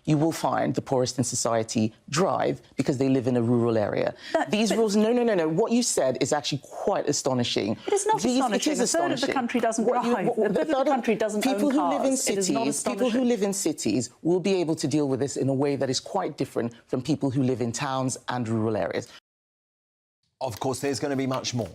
you will find the poorest in society drive because they live in a rural area. These rules... No. What you said is actually quite astonishing. It is not astonishing. It is A third of the country doesn't drive. A third of the country doesn't own cars. People who live in cities will be able to deal with this in a way that is quite different from people who live in towns and rural areas. Of course, there's going to be much more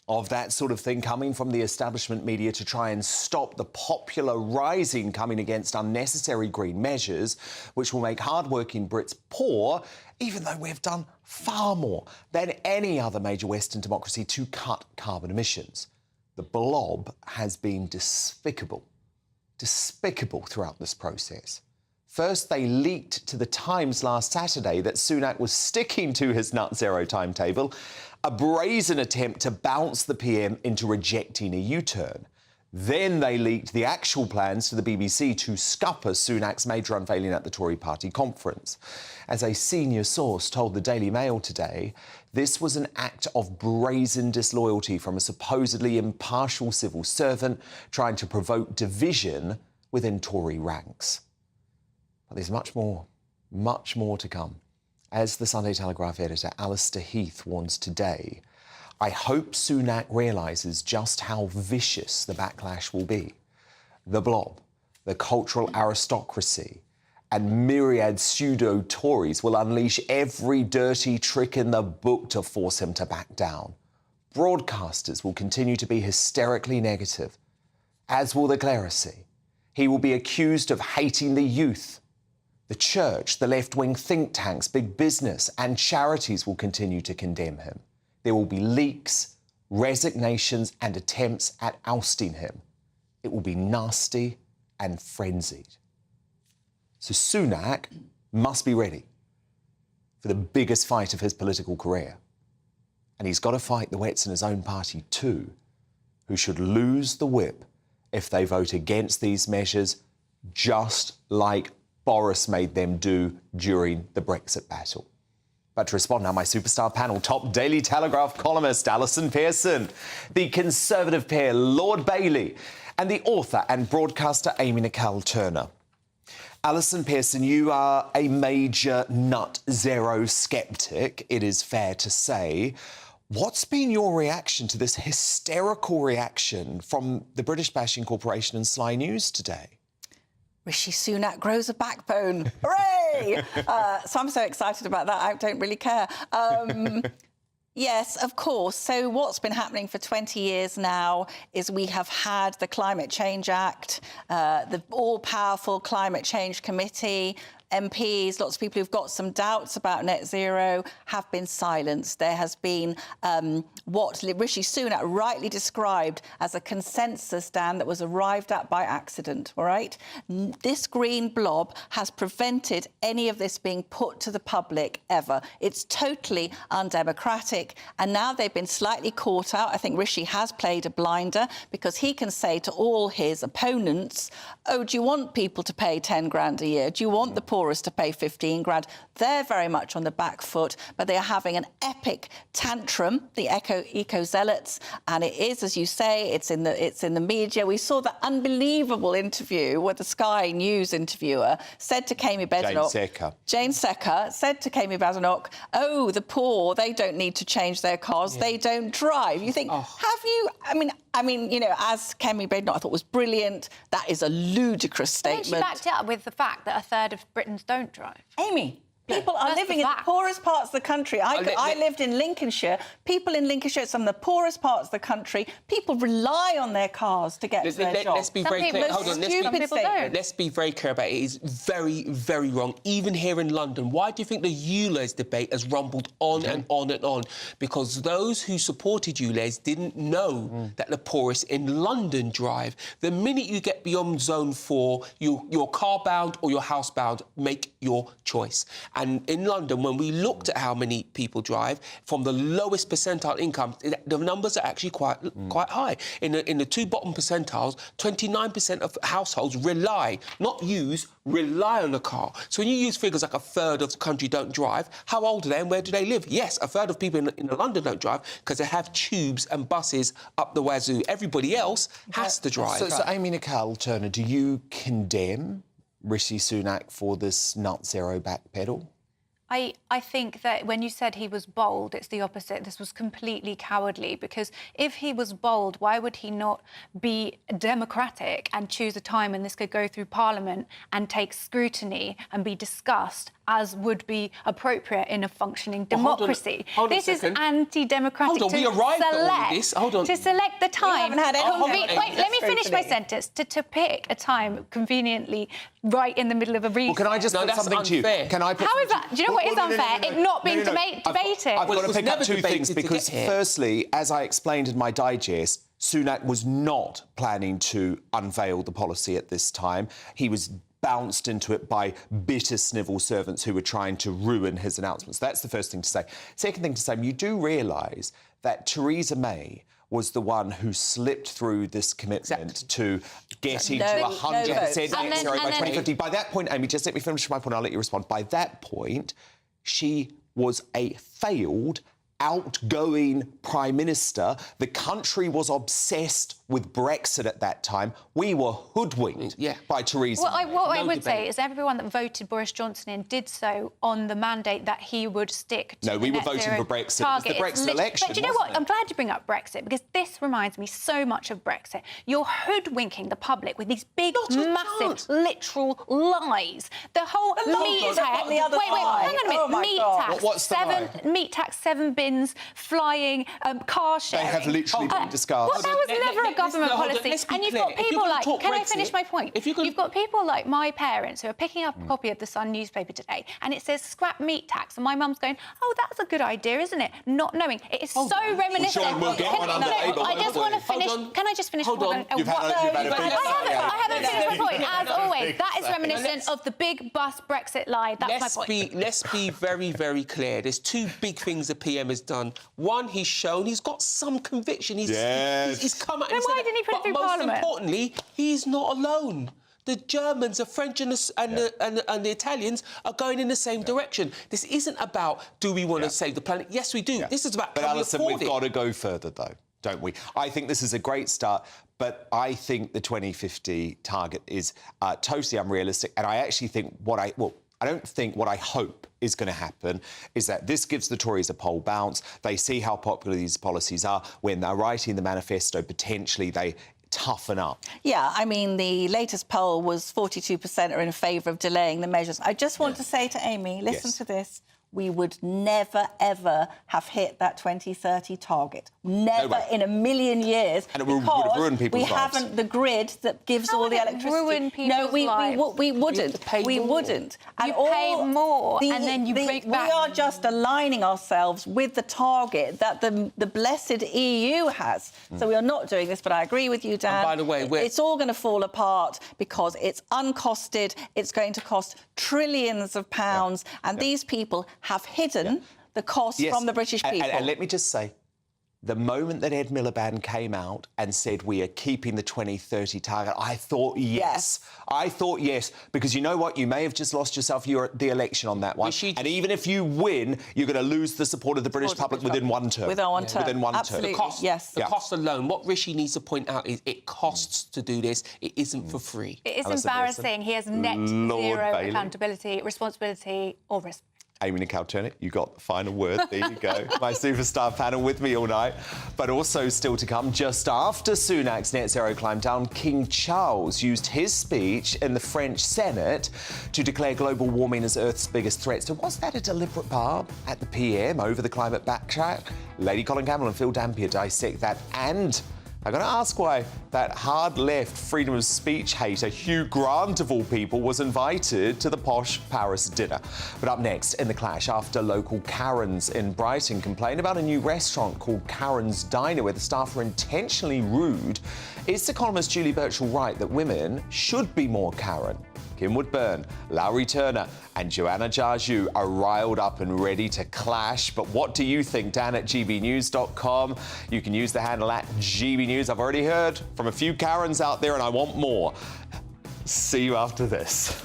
of that sort of thing coming from the establishment media to try and stop the popular rising coming against unnecessary green measures, which will make hard-working Brits poor, even though we've done far more than any other major Western democracy to cut carbon emissions. The blob has been despicable throughout this process. First, they leaked to the Times last Saturday that Sunak was sticking to his net zero timetable, a brazen attempt to bounce the PM into rejecting a U-turn. Then they leaked the actual plans to the BBC to scupper Sunak's major unveiling at the Tory party conference. As a senior source told the Daily Mail today, this was an act of brazen disloyalty from a supposedly impartial civil servant trying to provoke division within Tory ranks. But there's much more to come. As the Sunday Telegraph editor Alistair Heath warns today, I hope Sunak realises just how vicious the backlash will be. The blob, the cultural aristocracy and myriad pseudo-Tories will unleash every dirty trick in the book to force him to back down. Broadcasters will continue to be hysterically negative, as will the clerisy. He will be accused of hating the youth. The church, the left-wing think tanks, big business and charities will continue to condemn him. There will be leaks, resignations and attempts at ousting him. It will be nasty and frenzied. So Sunak must be ready for the biggest fight of his political career. And he's got to fight the wets in his own party too, who should lose the whip if they vote against these measures, just like Boris made them do during the Brexit battle. But to respond now, my superstar panel, top Daily Telegraph columnist Alison Pearson, the Conservative peer Lord Bailey, and the author and broadcaster Amy Nicole Turner. Alison Pearson, you are a major nut zero sceptic, it is fair to say. What's been your reaction to this hysterical reaction from the British Bashing Corporation and Sly News today? Rishi Sunak grows a backbone. Hooray! So I'm so excited about that, I don't really care. Yes, of course. So what's been happening for 20 years now is we have had the Climate Change Act, the all-powerful Climate Change Committee, MPs, lots of people who've got some doubts about net zero have been silenced. There has been what Rishi Sunak rightly described as a consensus stand that was arrived at by accident, all right? This green blob has prevented any of this being put to the public ever. It's totally undemocratic, and now they've been slightly caught out. I think Rishi has played a blinder because he can say to all his opponents, oh, do you want people to pay 10 grand a year? Do you want the poorest to pay 15 grand? They're very much on the back foot, but they are having an epic tantrum, the eco-zealots, and it is, as you say, it's in the media. We saw that unbelievable interview where the Sky News interviewer said to Kami Badenoch... Jane Secker said to Kami Badenoch, oh, the poor, they don't need to change their cars, they don't drive. You think, have you... I mean, you know, as Kami Badenoch I thought was brilliant, that is a ludicrous statement. She backed it up with the fact that a third of Britons don't drive. Amy, people are living in the poorest parts of the country. I lived in Lincolnshire. People in Lincolnshire, some of the poorest parts of the country, people rely on their cars to get to their jobs. Let's be very clear. Hold on, let's be very clear about it. It is very, very wrong. Even here in London, why do you think the ULEZ debate has rumbled on and on and on? Because those who supported ULEZ didn't know that the poorest in London drive. The minute you get beyond Zone 4, you're car-bound or you're house-bound. Make your choice. And in London, when we looked at how many people drive, from the lowest percentile income, the numbers are actually quite high. In the two bottom percentiles, 29% of households rely, not use, rely on a car. So when you use figures like a third of the country don't drive, how old are they and where do they live? Yes, a third of people in London don't drive because they have tubes and buses up the wazoo. Everybody else has to drive. So Amy Nicole Turner, do you condemn Rishi Sunak for this nut zero backpedal? I think that when you said he was bold, it's the opposite. This was completely cowardly, because if he was bold, why would he not be democratic and choose a time when this could go through Parliament and take scrutiny and be discussed as would be appropriate in a functioning democracy? Hold on this a is second. anti-democratic. Hold on, we arrived at all of this. Hold on. To select the time. haven't had any Wait, let me finish my sentence. To pick a time conveniently right in the middle of a recess. Well, can I just put that's something unfair. to you? Can I put However, do you know what is unfair? It not being debated. I've got to pick up two things, because here. firstly, as I explained in my digest, Sunak was not planning to unveil the policy at this time. He was bounced into it by bitter civil servants who were trying to ruin his announcements. That's the first thing to say. Second thing to say, you do realise that Theresa May was the one who slipped through this commitment to getting to 100% net zero by 2050. By that point, Amy, just let me finish my point, I'll let you respond. By that point, she was a failed, outgoing Prime Minister. The country was obsessed with Brexit at that time. We were hoodwinked by Theresa May. What I would say is everyone that voted Boris Johnson in did so on the mandate that he would stick to No, we the were net voting zero for Brexit. target. It was the Brexit election, But do you know wasn't what? I'm glad you bring up Brexit, because this reminds me so much of Brexit. You're hoodwinking the public with these big, massive, literal lies. The whole meat tax. the other Wait, hang on a minute. Oh my meat God. tax. What's the lie? Meat tax, 7 bins, flying, car sharing. They have literally been discussed. Well, that was never a government policy. And you've got people like, can I finish my point? You've got people like my parents who are picking up a copy of the Sun newspaper today, and it says scrap meat tax, and my mum's going, oh, that's a good idea, isn't it? Not knowing. It is so reminiscent. Well, Sean, we'll get one under label, I just want to finish. Can I just finish? Hold on. You've had a bit. I haven't finished my point. As always, that is reminiscent of the big bus Brexit lie. That's my point. Let's be very, very clear. There's two big things the PM has done. One, he's shown he's got some conviction. He's come out. Then why didn't he put it through Parliament? Most importantly, he's not alone. The Germans, the French and the Italians are going in the same direction. This isn't about, do we want to save the planet? Yes, we do. This is about, but can Alison, we afford we've it? got to go further, though, don't we? I think this is a great start, but I think the 2050 target is totally unrealistic, and I actually think I don't think what I hope is going to happen is that this gives the Tories a poll bounce. They see how popular these policies are. When they're writing the manifesto, potentially they toughen up. Yeah, I mean, the latest poll was 42% are in favour of delaying the measures. I just want to say to Amy, listen to this. We would never, ever have hit that 2030 target. Never in a million years. And it would have ruined people's lives. We haven't the grid that gives all the electricity. Ruin people's lives? We wouldn't. We wouldn't. And pay more, and then you break back. We are just aligning ourselves with the target that the blessed EU has. So we are not doing this, but I agree with you, Dan. And by the way, it's all going to fall apart because it's uncosted. It's going to cost trillions of pounds, and these people have hidden the cost from the British people. And let me just say, the moment that Ed Miliband came out and said we are keeping the 2030 target, I thought yes. I thought yes, because you know what? You may have just lost yourself the election on that one. And even if you win, you're going to lose the support of the British public within one term. Within one term. Within one Absolutely. term. The cost alone. What Rishi needs to point out is it costs to do this. It isn't for free. It is embarrassing. He has net zero accountability, responsibility or risk. Amy Nicole-Turnett, you got the final word. There you go. My superstar panel with me all night. But also still to come, just after Sunak's net zero climb down, King Charles used his speech in the French Senate to declare global warming as Earth's biggest threat. So was that a deliberate barb at the PM over the climate backtrack? Lady Colin Campbell and Phil Dampier dissect that, and I'm going to ask why that hard-left freedom of speech hater, Hugh Grant of all people, was invited to the posh Paris dinner. But up next, in the clash, after local Karens in Brighton complain about a new restaurant called Karen's Diner where the staff are intentionally rude, is economist Julie Birchall right that women should be more Karen? Kim Woodburn, Lowry Turner and Joanna Jarju are riled up and ready to clash. But what do you think? Dan at gbnews.com. You can use the handle at gbnews. I've already heard from a few Karens out there and I want more. See you after this.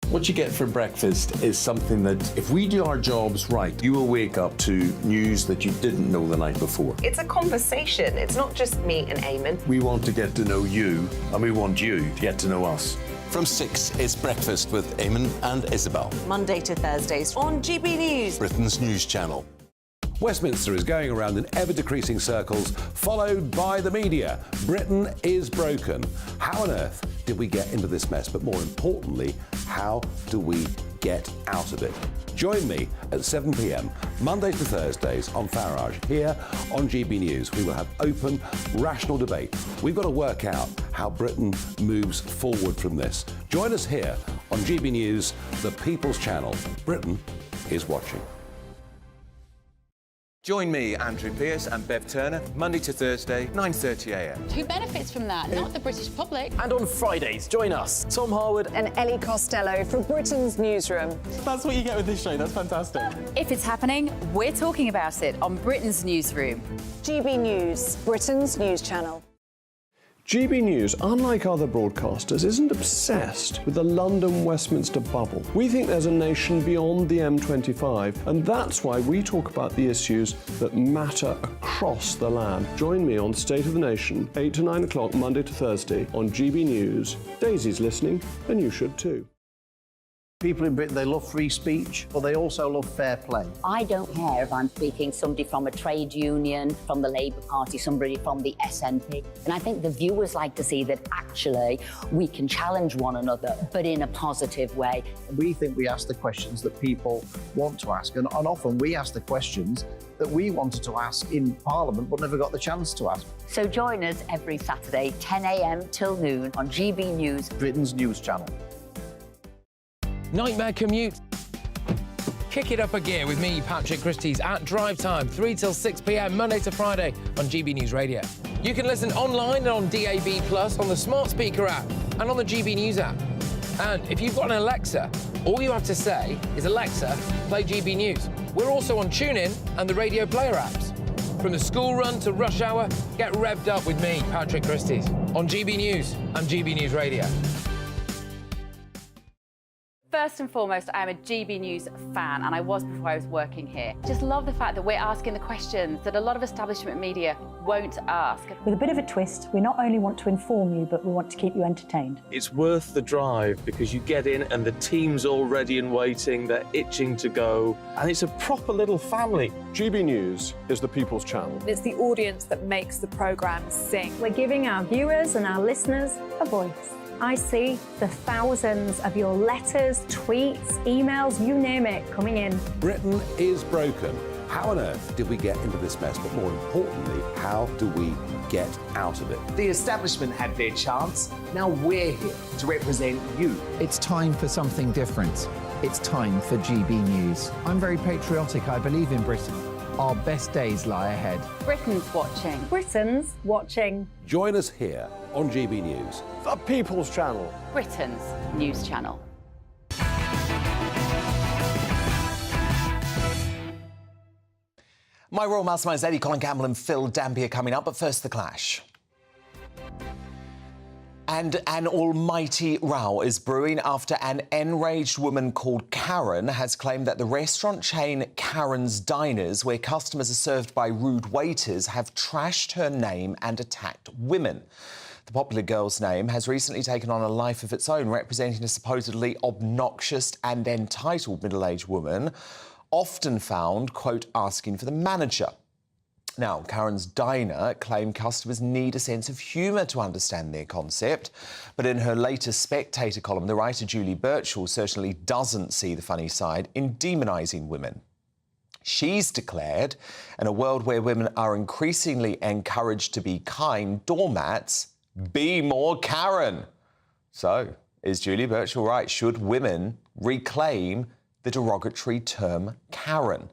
What you get for breakfast is something that, if we do our jobs right, you will wake up to news that you didn't know the night before. It's a conversation. It's not just me and Eamon. We want to get to know you, and we want you to get to know us. From 6, it's Breakfast with Eamon and Isabel. Monday to Thursdays on GB News, Britain's news channel. Westminster is going around in ever-decreasing circles, followed by the media. Britain is broken. How on earth did we get into this mess? But more importantly, how do we get out of it? Join me at 7 p.m, Mondays to Thursdays on Farage, here on GB News. We will have open, rational debate. We've got to work out how Britain moves forward from this. Join us here on GB News, the People's Channel. Britain is watching. Join me, Andrew Pearce and Bev Turner, Monday to Thursday, 9:30 a.m. Who benefits from that? Not the British public. And on Fridays, join us, Tom Harwood and Ellie Costello from Britain's Newsroom. That's what you get with this show. That's fantastic. If it's happening, we're talking about it on Britain's Newsroom. GB News, Britain's news channel. GB News, unlike other broadcasters, isn't obsessed with the London-Westminster bubble. We think there's a nation beyond the M25, and that's why we talk about the issues that matter across the land. Join me on State of the Nation, 8 to 9 o'clock, Monday to Thursday, on GB News. Daisy's listening, and you should too. People in Britain, they love free speech, but they also love fair play. I don't care if I'm speaking somebody from a trade union, from the Labour Party, somebody from the SNP. And I think the viewers like to see that actually we can challenge one another, but in a positive way. We think we ask the questions that people want to ask, and often we ask the questions that we wanted to ask in Parliament but never got the chance to ask. So join us every Saturday, 10 a.m. till noon on GB News, Britain's news channel. Nightmare commute. Kick it up a gear with me, Patrick Christie's, at drive time, 3 till 6 p.m, Monday to Friday on GB News Radio. You can listen online and on DAB+, on the smart speaker app, and on the GB News app. And if you've got an Alexa, all you have to say is, Alexa, play GB News. We're also on TuneIn and the Radio Player apps. From the school run to rush hour, get revved up with me, Patrick Christie's, on GB News and GB News Radio. First and foremost, I am a GB News fan, and I was before I was working here. Just love the fact that we're asking the questions that a lot of establishment media won't ask. With a bit of a twist, we not only want to inform you, but we want to keep you entertained. It's worth the drive because you get in and the team's all ready and waiting, they're itching to go, and it's a proper little family. GB News is the People's Channel. It's the audience that makes the programme sing. We're giving our viewers and our listeners a voice. I see the thousands of your letters, tweets, emails, you name it, coming in. Britain is broken. How on earth did we get into this mess? But more importantly, how do we get out of it? The establishment had their chance. Now we're here to represent you. It's time for something different. It's time for GB News. I'm very patriotic. I believe in Britain. Our best days lie ahead. Britain's watching. Britain's watching. Join us here on GB News, the People's Channel, Britain's news channel. My Royal Masterminds, Lady Colin Campbell and Phil Dampier coming up, but first the clash. And an almighty row is brewing after an enraged woman called Karen has claimed that the restaurant chain Karen's Diners, where customers are served by rude waiters, have trashed her name and attacked women. The popular girl's name has recently taken on a life of its own, representing a supposedly obnoxious and entitled middle-aged woman, often found, quote, asking for the manager. Now, Karen's Diner claim customers need a sense of humour to understand their concept, but in her latest Spectator column, the writer Julie Birchall certainly doesn't see the funny side in demonising women. She's declared, in a world where women are increasingly encouraged to be kind doormats, be more Karen. So, is Julie Birchall right? Should women reclaim the derogatory term Karen?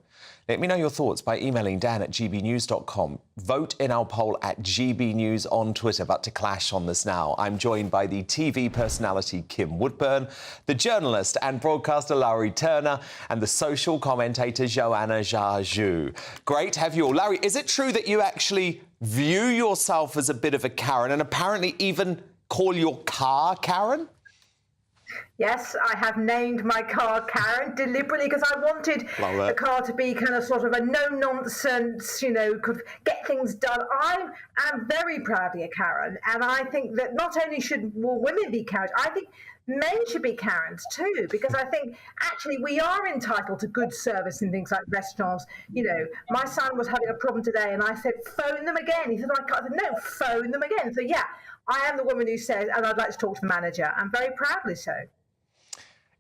Let me know your thoughts by emailing dan@gbnews.com. Vote in our poll at GB News on Twitter. But to clash on this now, I'm joined by the TV personality Kim Woodburn, the journalist and broadcaster Larry Turner, and the social commentator Joanna Jaju. Great to have you all. Larry, is it true that you actually view yourself as a bit of a Karen and apparently even call your car Karen? Yes, I have named my car Karen deliberately because I wanted the car to be kind of sort of a no-nonsense, you know, could get things done. I am very proudly a Karen, and I think that not only should more women be Karens, I think men should be Karens too, because I think actually we are entitled to good service in things like restaurants. You know, my son was having a problem today, and I said, phone them again. He said, I can't. I said, no, phone them again. So yeah, I am the woman who says, and I'd like to talk to the manager, and very proudly so.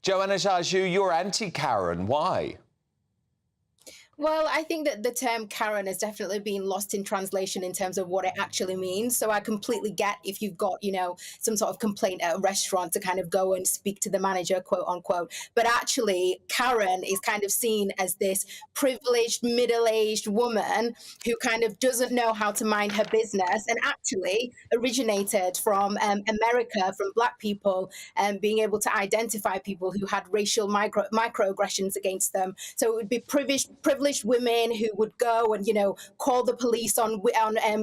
Joanna Jaju, you're anti-Karen. Why? Well, I think that the term Karen has definitely been lost in translation in terms of what it actually means. So I completely get if you've got, you know, some sort of complaint at a restaurant to kind of go and speak to the manager, quote unquote. But actually, Karen is kind of seen as this privileged, middle-aged woman who kind of doesn't know how to mind her business, and actually originated from America, from Black people, being able to identify people who had racial microaggressions against them. So it would be privileged women who would go and, you know, call the police on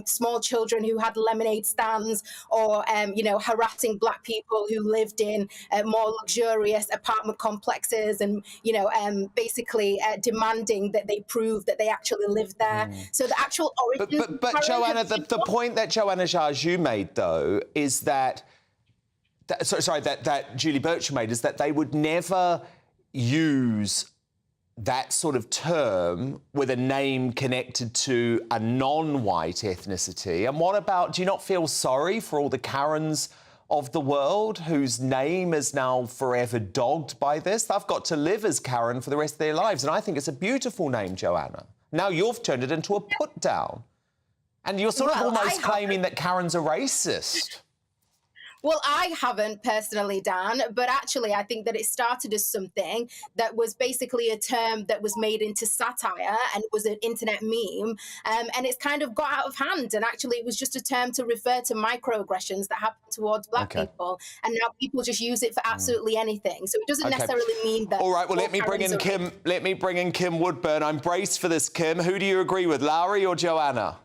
small children who had lemonade stands, or, you know, harassing Black people who lived in more luxurious apartment complexes, and, you know, basically demanding that they prove that they actually lived there. So the actual origin. But Joanna, the point that Joanna Jaju made, though, is that Julie Birchall made, is that they would never use that sort of term with a name connected to a non-white ethnicity. And what about, do you not feel sorry for all the Karens of the world whose name is now forever dogged by this? They've got to live as Karen for the rest of their lives. And I think it's a beautiful name, Joanna. Now you've turned it into a put-down. And you're sort of almost claiming that Karen's a racist. Well, I haven't personally, Dan, but actually I think that it started as something that was basically a term that was made into satire, and it was an internet meme, and it's kind of got out of hand. And actually it was just a term to refer to microaggressions that happen towards Black people, and now people just use it for absolutely anything. So it doesn't necessarily mean that. All right, well, let me bring in Kim. Let me bring in Kim Woodburn. I'm braced for this, Kim. Who do you agree with, Lowry or Joanna?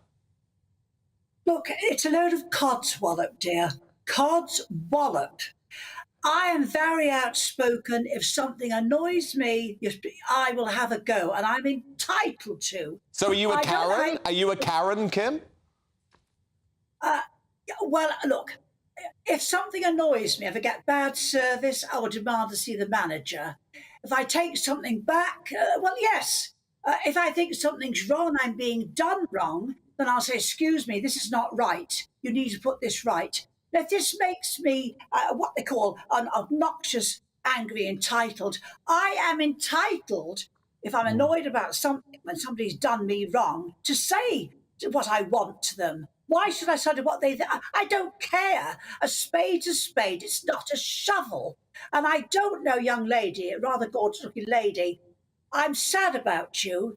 Look, it's a load of codswallop, dear. Codswallop. I am very outspoken. If something annoys me, I will have a go, and I'm entitled to. So are you a Karen? Are you a Karen, Kim? Well, look, if something annoys me, if I get bad service, I will demand to see the manager. If I take something back, well, yes. If I think something's wrong, I'm being done wrong, then I'll say, excuse me, this is not right. You need to put this right. Now, if this makes me what they call an obnoxious, angry, entitled, I am entitled, if I'm annoyed about something, when somebody's done me wrong, to say what I want to them. Why should I say what they think? I don't care. A spade's a spade. It's not a shovel. And I don't know, young lady, a rather gorgeous-looking lady, I'm sad about you.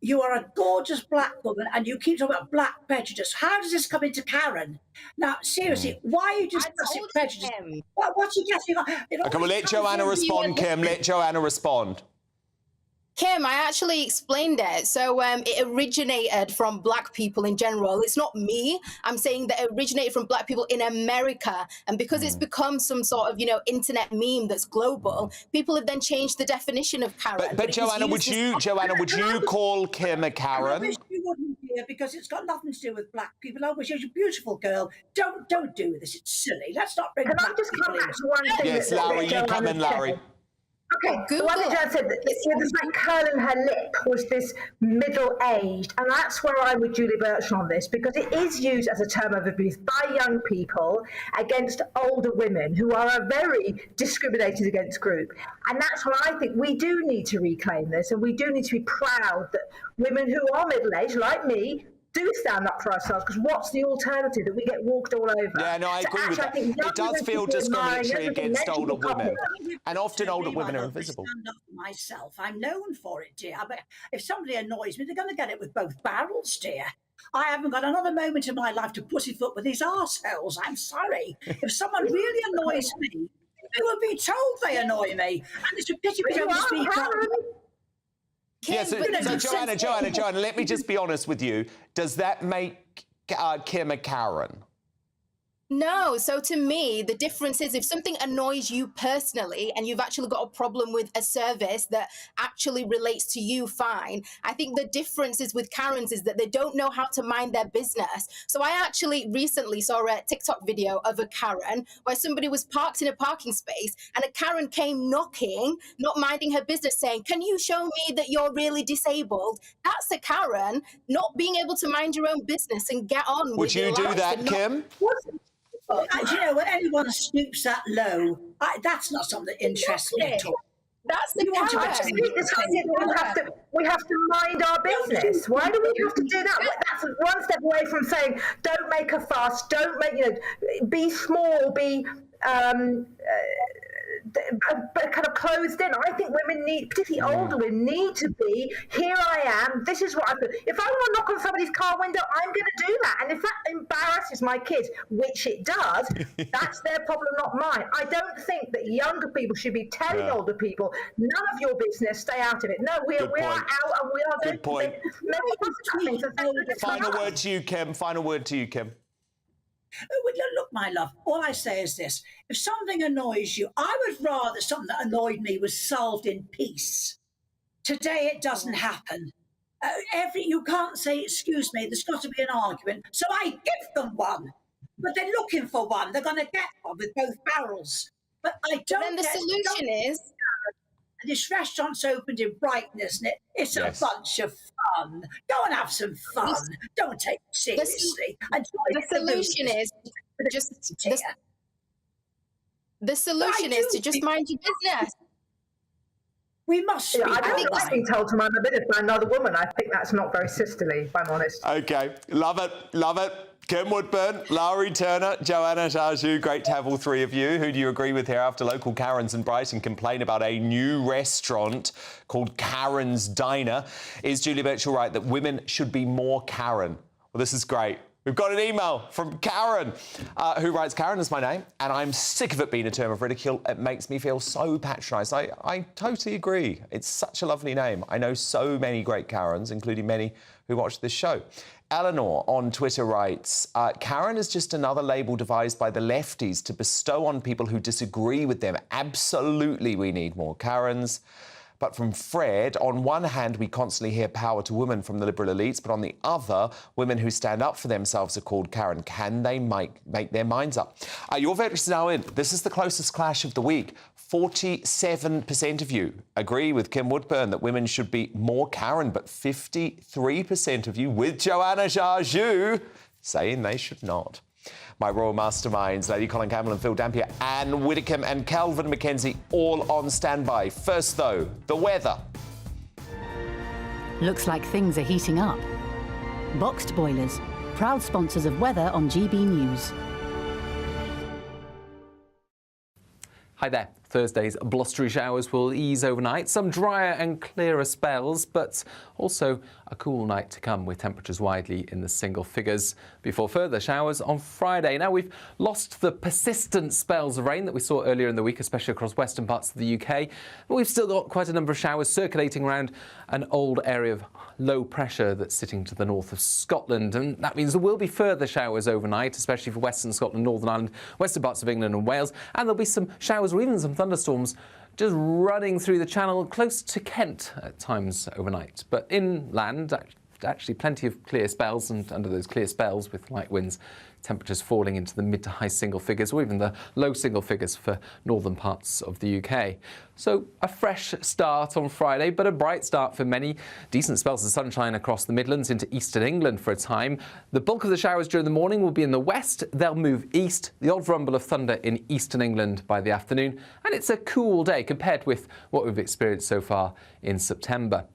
You are a gorgeous Black woman, and you keep talking about Black prejudice. How does this come into Karen? Now, seriously, why are you discussing prejudice? What's he getting on? OK, well, let Joanna respond, Kim. Let Joanna respond. Kim, I actually explained it. So it originated from Black people in general. It's not me. I'm saying that it originated from Black people in America. And because it's become some sort of, you know, internet meme that's global, people have then changed the definition of Karen. But Joanna, would you call Kim a Karen? I wish you wouldn't, dear, because it's got nothing to do with Black people. I wish you're a beautiful girl. Don't do this. It's silly. Let's not bring Black people in. Yes, Larry, you come in, Larry. Okay, the one thing Jan said, it was like curling her lip was this middle-aged, and that's where I'm with Julie Birchall on this, because it is used as a term of abuse by young people against older women who are a very discriminated against group. And that's why I think we do need to reclaim this, and we do need to be proud that women who are middle-aged, like me, do stand up for ourselves, because what's the alternative? That we get walked all over. Yeah, no, I agree with that. It does feel discriminatory against older women, and often older women are invisible. I stand up for myself. I'm known for it, dear. But if somebody annoys me, they're going to get it with both barrels, dear. I haven't got another moment in my life to pussyfoot with these arseholes. I'm sorry. If someone really annoys me, they will be told they annoy me. And it's a pity we don't speak up. Yes, so Joanna, let me just be honest with you. Does that make Kim a Karen? No, so to me, the difference is if something annoys you personally and you've actually got a problem with a service that actually relates to you, fine. I think the difference is with Karens is that they don't know how to mind their business. So I actually recently saw a TikTok video of a Karen where somebody was parked in a parking space and a Karen came knocking, not minding her business, saying, "Can you show me that you're really disabled?" That's a Karen, not being able to mind your own business and get on with your life. Would you do that, Kim? You know, when anyone stoops that low, that's not something that interests me at all. That's the we have to mind our business. Why do we have to do that? That's one step away from saying, don't make a fuss, don't make, be small, be but kind of closed in. I think women need, particularly older women, need to be, here I am, this is what I'm doing. If I want to knock on somebody's car window, I'm going to do that. And if that embarrasses my kids, which it does, that's their problem, not mine. I don't think that younger people should be telling older people, none of your business, stay out of it. No, we are out and we are going to... Final word to you, Kim. Final word to you, Kim. Look, my love, all I say is this. If something annoys you, I would rather something that annoyed me was solved in peace. Today, it doesn't happen. You can't say, excuse me, there's got to be an argument. So I give them one. But they're looking for one. They're going to get one with both barrels. But I don't... Then the solution is... This restaurant's opened in Brightness, and it's a bunch of fun. Go and have some fun. Don't take it seriously. The solution is just... The solution is to just mind your business. We must. I don't like being told to mind my business by another woman. I think that's not very sisterly, if I'm honest. Okay, love it, love it. Kim Woodburn, Lowry Turner, Joanna Jarju, great to have all three of you. Who do you agree with here after local Karens in Brighton complain about a new restaurant called Karen's Diner? Is Julia Birchall right that women should be more Karen? Well, this is great. We've got an email from Karen, who writes, "Karen is my name, and I'm sick of it being a term of ridicule. It makes me feel so patronised." I totally agree. It's such a lovely name. I know so many great Karens, including many who watch this show. Eleanor on Twitter writes, "Karen is just another label devised by the lefties to bestow on people who disagree with them. Absolutely, we need more Karens." But from Fred, on one hand, we constantly hear power to women from the liberal elites, but on the other, women who stand up for themselves are called Karen. Can they make their minds up? Your vote is now in. This is the closest clash of the week. 47% of you agree with Kim Woodburn that women should be more Karen, but 53% of you, with Joanna Jarju, saying they should not. My royal masterminds, Lady Colin Campbell and Phil Dampier, Anne Widdicombe and Calvin McKenzie, all on standby. First, though, the weather. Looks like things are heating up. Boxed boilers, proud sponsors of weather on GB News. Hi there. Thursday's blustery showers will ease overnight, some drier and clearer spells, but also a cool night to come with temperatures widely in the single figures before further showers on Friday. Now, we've lost the persistent spells of rain that we saw earlier in the week, especially across western parts of the UK, but we've still got quite a number of showers circulating around an old area of low pressure that's sitting to the north of Scotland, and that means there will be further showers overnight, especially for western Scotland, Northern Ireland, western parts of England and Wales, and there'll be some showers or even some thunderstorms just running through the channel close to Kent at times overnight. But inland, actually plenty of clear spells, and under those clear spells with light winds, temperatures falling into the mid to high single figures, or even the low single figures for northern parts of the UK. So a fresh start on Friday, but a bright start for many. Decent spells of sunshine across the Midlands into eastern England for a time. The bulk of the showers during the morning will be in the west. They'll move east, the odd rumble of thunder in eastern England by the afternoon. And it's a cool day compared with what we've experienced so far in September.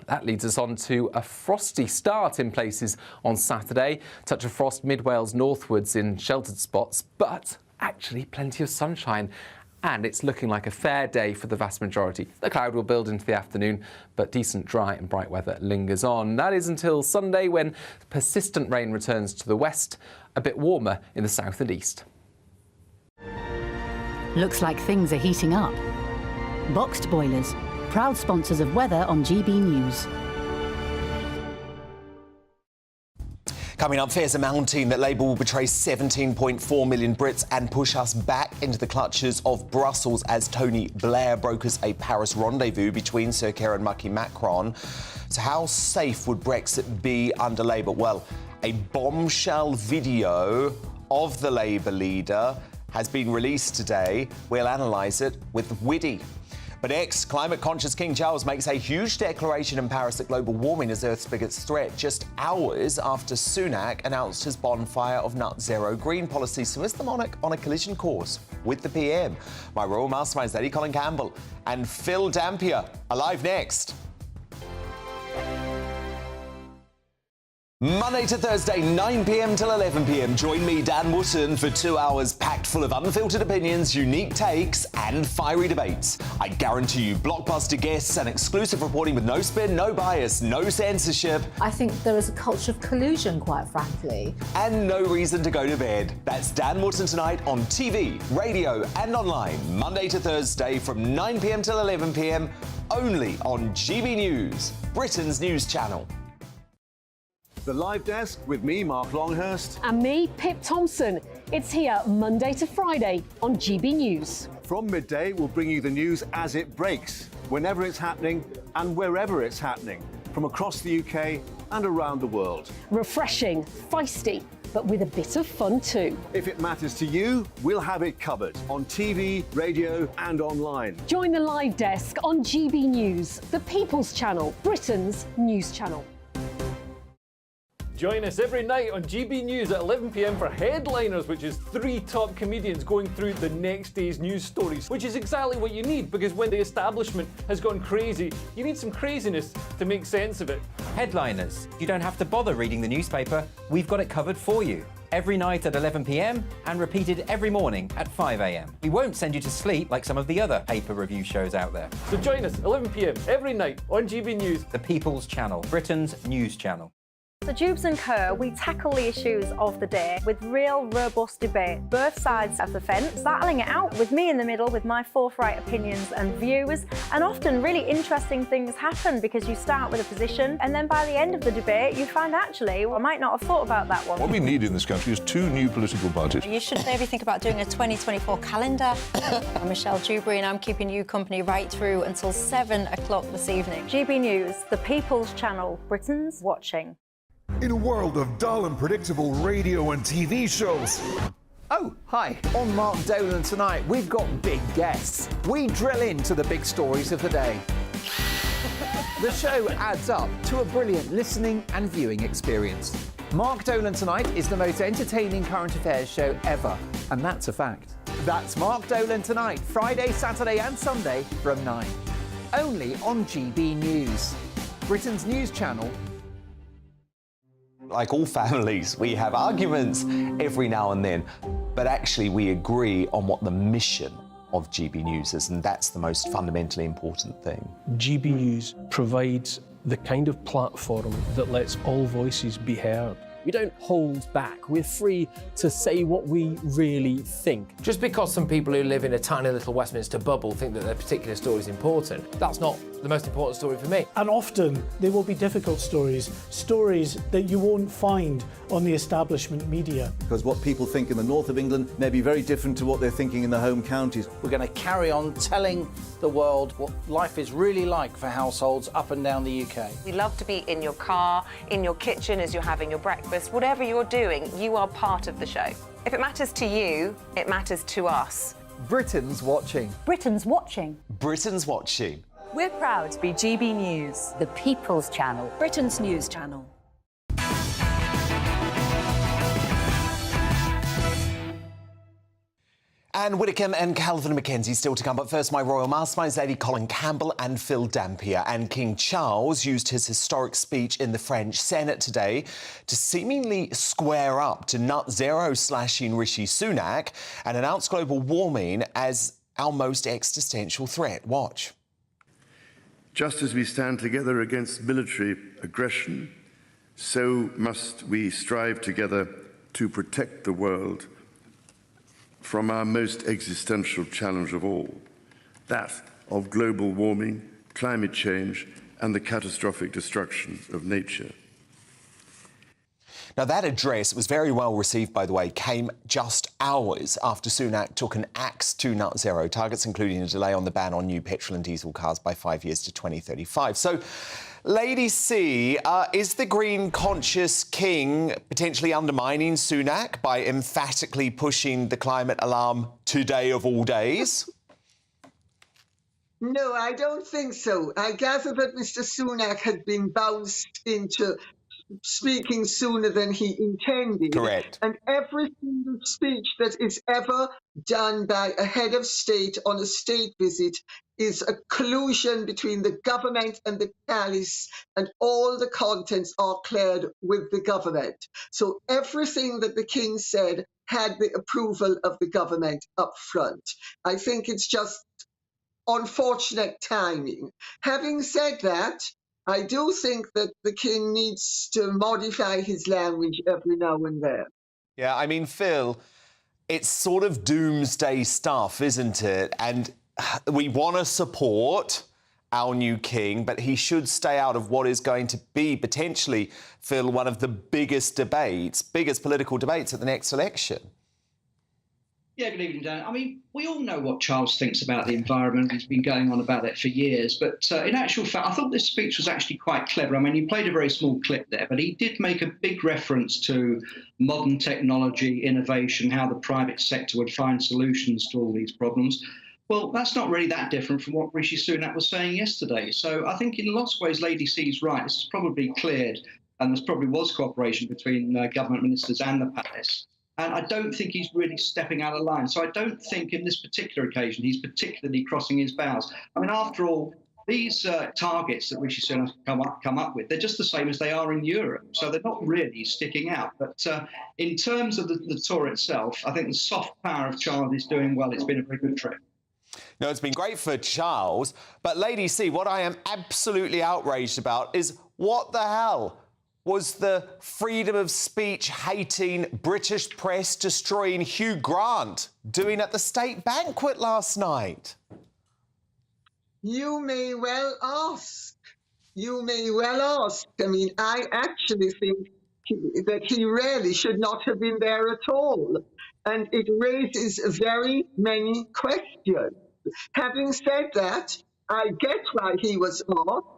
That leads us on to a frosty start in places on Saturday. Touch of frost mid-Wales northwards in sheltered spots, but actually plenty of sunshine. And it's looking like a fair day for the vast majority. The cloud will build into the afternoon, but decent dry and bright weather lingers on. That is until Sunday, when persistent rain returns to the west, a bit warmer in the south and east. Looks like things are heating up. Boxed boilers, proud sponsors of weather on GB News. Coming up, fears are mounting that Labour will betray 17.4 million Brits and push us back into the clutches of Brussels as Tony Blair brokers a Paris rendezvous between Sir Keir and Macron. So how safe would Brexit be under Labour? Well, a bombshell video of the Labour leader has been released today. We'll analyse it with Widdy. But ex-climate-conscious King Charles makes a huge declaration in Paris that global warming is Earth's biggest threat just hours after Sunak announced his bonfire of net zero green policy. So is the monarch on a collision course with the PM? My Royal Masterminds, Lady Colin Campbell and Phil Dampier, are live next. Monday to Thursday, 9 p.m. till 11 p.m. Join me, Dan Wootton, for 2 hours packed full of unfiltered opinions, unique takes and fiery debates. I guarantee you blockbuster guests and exclusive reporting with no spin, no bias, no censorship. I think there is a culture of collusion, quite frankly. And no reason to go to bed. That's Dan Wootton tonight on TV, radio and online. Monday to Thursday from 9 p.m. till 11 p.m. only on GB News, Britain's news channel. The Live Desk with me, Mark Longhurst. And me, Pip Thompson. It's here Monday to Friday on GB News. From midday, we'll bring you the news as it breaks, whenever it's happening and wherever it's happening, from across the UK and around the world. Refreshing, feisty, but with a bit of fun too. If it matters to you, we'll have it covered on TV, radio and online. Join the Live Desk on GB News, the People's Channel, Britain's news channel. Join us every night on GB News at 11 p.m. for Headliners, which is 3 top comedians going through the next day's news stories, which is exactly what you need, because when the establishment has gone crazy, you need some craziness to make sense of it. Headliners. You don't have to bother reading the newspaper. We've got it covered for you. Every night at 11 p.m. and repeated every morning at 5 a.m. We won't send you to sleep like some of the other paper review shows out there. So join us 11 p.m. every night on GB News. The People's Channel, Britain's news channel. So Jubes and Kerr, we tackle the issues of the day with real robust debate, both sides of the fence, battling it out with me in the middle with my forthright opinions and views. And often really interesting things happen because you start with a position and then by the end of the debate you find actually, well, I might not have thought about that one. What we need in this country is 2 new political parties. You should maybe think about doing a 2024 calendar. I'm Michelle Dewberry and I'm keeping you company right through until 7 o'clock this evening. GB News, the People's Channel, Britain's watching. In a world of dull and predictable radio and TV shows. Oh, hi. On Mark Dolan tonight, we've got big guests. We drill into the big stories of the day. The show adds up to a brilliant listening and viewing experience. Mark Dolan Tonight is the most entertaining current affairs show ever, and that's a fact. That's Mark Dolan Tonight, Friday, Saturday and Sunday from 9. Only on GB News, Britain's news channel. Like all families, we have arguments every now and then, but actually we agree on what the mission of GB News is, and that's the most fundamentally important thing. GB News provides the kind of platform that lets all voices be heard. We don't hold back. We're free to say what we really think. Just because some people who live in a tiny little Westminster bubble think that their particular story is important, that's not the most important story for me. And often there will be difficult stories, stories that you won't find on the establishment media. Because what people think in the north of England may be very different to what they're thinking in the home counties. We're going to carry on telling the world what life is really like for households up and down the UK. We love to be in your car, in your kitchen as you're having your breakfast. Whatever you're doing, you are part of the show. If it matters to you, it matters to us. Britain's watching. Britain's watching. Britain's watching. We're proud to be GB News, the People's Channel, Britain's news channel. And Widdicombe and Calvin Mackenzie still to come, but first my Royal Masterminds, Lady Colin Campbell and Phil Dampier. And King Charles used his historic speech in the French Senate today to seemingly square up to net zero slashing Rishi Sunak and announce global warming as our most existential threat. Watch. Just as we stand together against military aggression, so must we strive together to protect the world from our most existential challenge of all, that of global warming, climate change, and the catastrophic destruction of nature. Now, that address, it was very well received, by the way, came just hours after Sunak took an axe to net zero targets, including a delay on the ban on new petrol and diesel cars by 5 years to 2035. So, Lady C, is the green-conscious king potentially undermining Sunak by emphatically pushing the climate alarm today of all days? No, I don't think so. I gather that Mr. Sunak had been bounced into speaking sooner than he intended. Correct. And every single speech that is ever done by a head of state on a state visit is a collusion between the government and the palace, and all the contents are cleared with the government. So everything that the king said had the approval of the government up front. I think it's just unfortunate timing. Having said that, I do think that the king needs to modify his language every now and then. Yeah, I mean, Phil, it's sort of doomsday stuff, isn't it? And we want to support our new king, but he should stay out of what is going to be potentially, Phil, one of the biggest political debates at the next election. Yeah, good evening, Dan. I mean, we all know what Charles thinks about the environment. He's been going on about it for years. But in actual fact, I thought this speech was actually quite clever. I mean, he played a very small clip there, but he did make a big reference to modern technology, innovation, how the private sector would find solutions to all these problems. Well, that's not really that different from what Rishi Sunak was saying yesterday. So I think in lots of ways, Lady C's right. This is probably cleared, and there probably was cooperation between government ministers and the palace. And I don't think he's really stepping out of line. So I don't think in this particular occasion he's particularly crossing his bounds. I mean, after all, these targets that Rishi Sunak come up with, they're just the same as they are in Europe. So they're not really sticking out. But in terms of the tour itself, I think the soft power of Charles is doing well. It's been a very good trip. No, it's been great for Charles. But Lady C, what I am absolutely outraged about is what the hell was the freedom of speech hating British press destroying Hugh Grant doing at the state banquet last night? You may well ask. You may well ask. I mean, I actually think that he really should not have been there at all. And it raises very many questions. Having said that, I get why he was asked,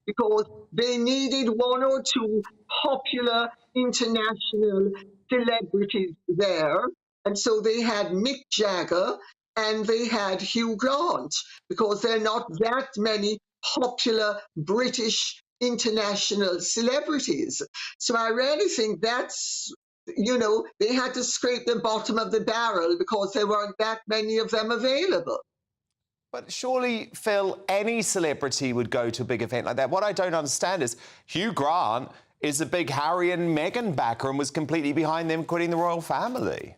because they needed one or two popular international celebrities there. And so they had Mick Jagger and they had Hugh Grant, because there are not that many popular British international celebrities. So I really think that's, you know, they had to scrape the bottom of the barrel because there weren't that many of them available. But surely, Phil, any celebrity would go to a big event like that. What I don't understand is Hugh Grant is a big Harry and Meghan backer and was completely behind them quitting the royal family.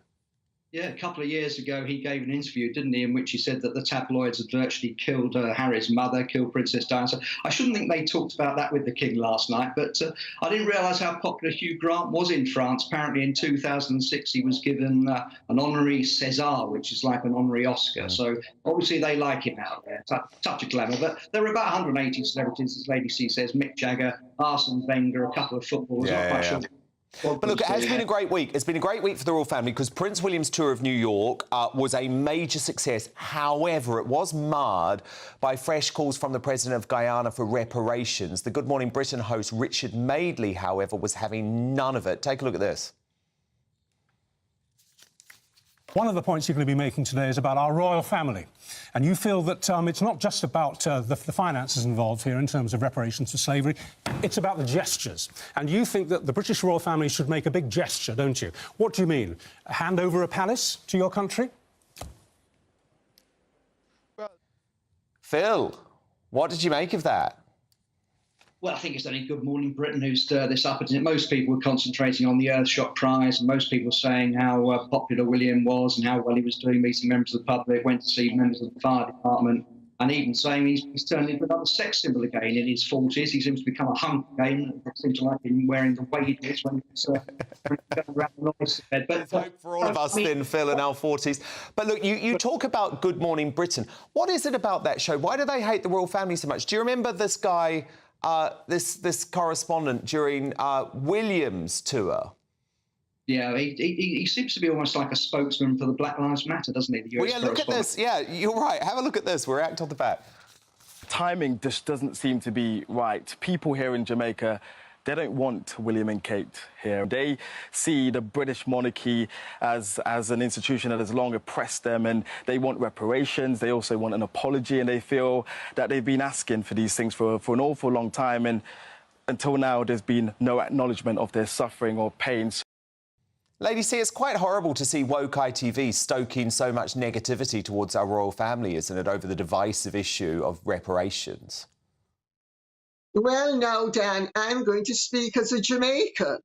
Yeah, a couple of years ago, he gave an interview, didn't he, in which he said that the tabloids had virtually killed Harry's mother, killed Princess Diana. So I shouldn't think they talked about that with the king last night, but I didn't realise how popular Hugh Grant was in France. Apparently in 2006, he was given an honorary César, which is like an honorary Oscar. So obviously they like him out there. Touch of glamour. But there are about 180 celebrities, as Lady C says, Mick Jagger, Arsene Wenger, a couple of footballers. Yeah. But look, it has been a great week. It's been a great week for the royal family because Prince William's tour of New York was a major success. However, it was marred by fresh calls from the President of Guyana for reparations. The Good Morning Britain host Richard Madeley, however, was having none of it. Take a look at this. One of the points you're going to be making today is about our royal family. And you feel that it's not just about the finances involved here in terms of reparations for slavery, it's about the gestures. And you think that the British royal family should make a big gesture, don't you? What do you mean? Hand over a palace to your country? Phil, what did you make of that? Well, I think it's only Good Morning Britain who stirred this up. Most people were concentrating on the Earthshot Prize, and most people were saying how popular William was and how well he was doing meeting members of the public, went to see members of the fire department, and even saying he's turned into another sex symbol again in his 40s. He seems to become a hunk again. It seems to like him wearing the waders when he's going around the noise bed. But hope for all of us then, Phil, in our 40s. But look, you talk about Good Morning Britain. What is it about that show? Why do they hate the royal family so much? Do you remember this guy... this correspondent during William's tour? Yeah, he seems to be almost like a spokesman for the Black Lives Matter, doesn't he? The US Well, yeah, look at this. Yeah, you're right. Have a look at this. We're act on the back. Timing just doesn't seem to be right. People here in Jamaica, they don't want William and Kate here. They see the British monarchy as an institution that has long oppressed them, and they want reparations. They also want an apology, and they feel that they've been asking for these things for an awful long time, and until now there's been no acknowledgement of their suffering or pain. Lady C, it's quite horrible to see woke ITV stoking so much negativity towards our royal family, isn't it, over the divisive issue of reparations? Well, now, Dan, I'm going to speak as a Jamaican.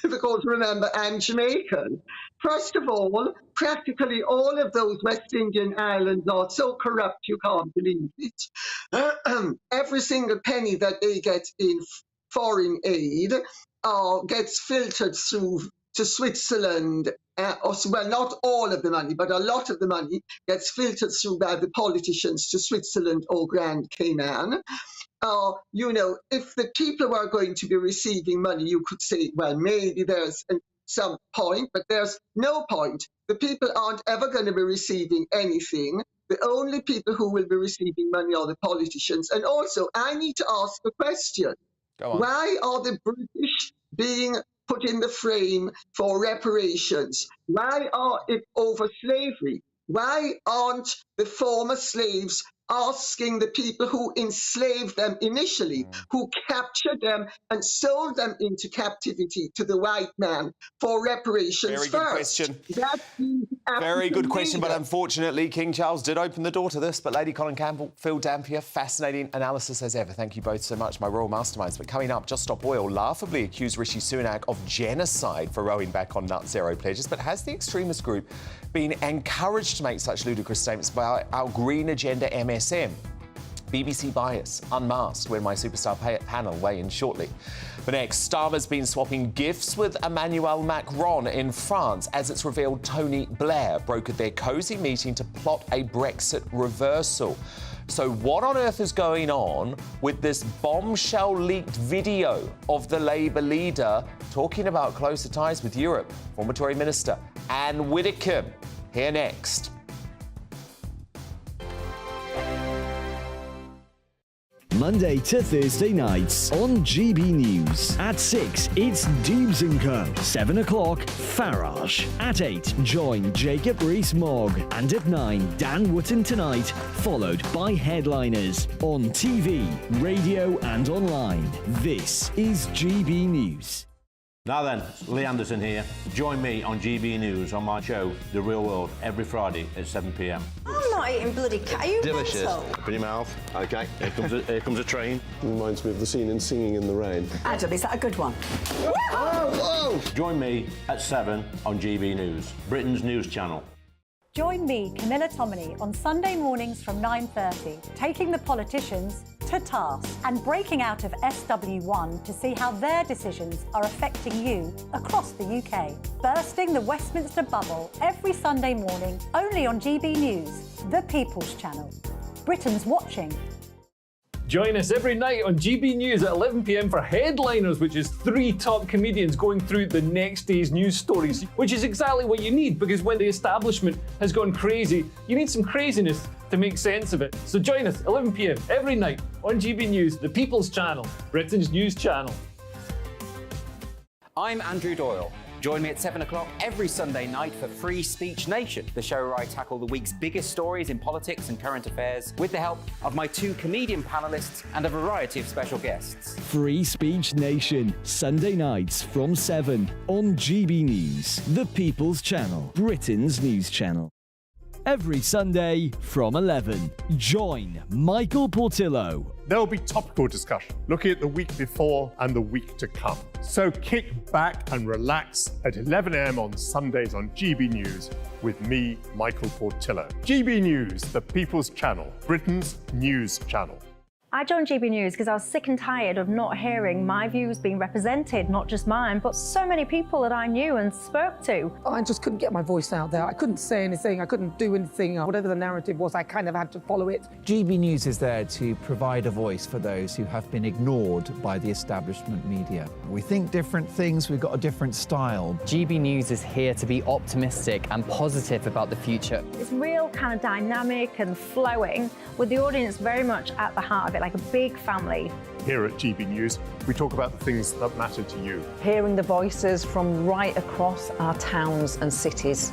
Because remember, I'm Jamaican. First of all, practically all of those West Indian islands are so corrupt you can't believe it. Every single penny that they get in foreign aid gets filtered through to Switzerland. Well, not all of the money, but a lot of the money gets filtered through by the politicians to Switzerland or Grand Cayman. You know, if the people were going to be receiving money, you could say, well, maybe there's some point, but there's no point. The people aren't ever going to be receiving anything. The only people who will be receiving money are the politicians. And also, I need to ask a question. Go on. Why are the British being put in the frame for reparations? Why are it over slavery? Why aren't the former slaves asking the people who enslaved them initially, who captured them and sold them into captivity to the white man for reparations Very good first? question. Very good question, but unfortunately, King Charles did open the door to this. But Lady Colin Campbell, Phil Dampier, fascinating analysis as ever. Thank you both so much, my royal masterminds. But coming up, Just Stop Oil laughably accused Rishi Sunak of genocide for rowing back on net zero pledges. But has the extremist group been encouraged to make such ludicrous statements by our Green Agenda MSM? BBC Bias, Unmasked, when my superstar panel weigh in shortly. But next, Starmer's been swapping gifts with Emmanuel Macron in France as it's revealed Tony Blair brokered their cosy meeting to plot a Brexit reversal. So what on earth is going on with this bombshell leaked video of the Labour leader talking about closer ties with Europe? Former Tory Minister Anne Widdecombe, here next. Monday to Thursday nights on GB News. At 6, it's Dubes & Co. 7 o'clock, Farage. At 8, join Jacob Rees-Mogg. And at 9, Dan Wootton Tonight, followed by Headliners. On TV, radio and online. This is GB News. Now then, Lee Anderson here. Join me on GB News on my show, The Real World, every Friday at 7 p.m. I'm not eating bloody cat. Are you Delicious. mental? Open your mouth. OK, here comes a train. Reminds me of the scene in Singing in the Rain. Adam, is that a good one? Whoa! Join me at 7 on GB News, Britain's news channel. Join me, Camilla Tominey, on Sunday mornings from 9:30, taking the politicians to task and breaking out of SW1 to see how their decisions are affecting you across the UK. Bursting the Westminster bubble every Sunday morning, only on GB News, the People's Channel. Britain's watching. Join us every night on GB News at 11 p.m. for Headliners, which is 3 top comedians going through the next day's news stories, which is exactly what you need, because when the establishment has gone crazy, you need some craziness to make sense of it. So join us 11 p.m. every night on GB News, the People's Channel, Britain's news channel. I'm Andrew Doyle. Join me at 7 o'clock every Sunday night for Free Speech Nation, the show where I tackle the week's biggest stories in politics and current affairs with the help of my 2 comedian panellists and a variety of special guests. Free Speech Nation, Sunday nights from 7 on GB News, the People's Channel, Britain's news channel. Every Sunday from 11, join Michael Portillo. There'll be topical discussion, looking at the week before and the week to come. So kick back and relax at 11 a.m. on Sundays on GB News with me, Michael Portillo. GB News, the People's Channel, Britain's news channel. I joined GB News because I was sick and tired of not hearing my views being represented, not just mine, but so many people that I knew and spoke to. I just couldn't get my voice out there. I couldn't say anything, I couldn't do anything. Whatever the narrative was, I kind of had to follow it. GB News is there to provide a voice for those who have been ignored by the establishment media. We think different things, we've got a different style. GB News is here to be optimistic and positive about the future. It's real kind of dynamic and flowing, with the audience very much at the heart of it, like a big family. Here at GB News, we talk about the things that matter to you. Hearing the voices from right across our towns and cities,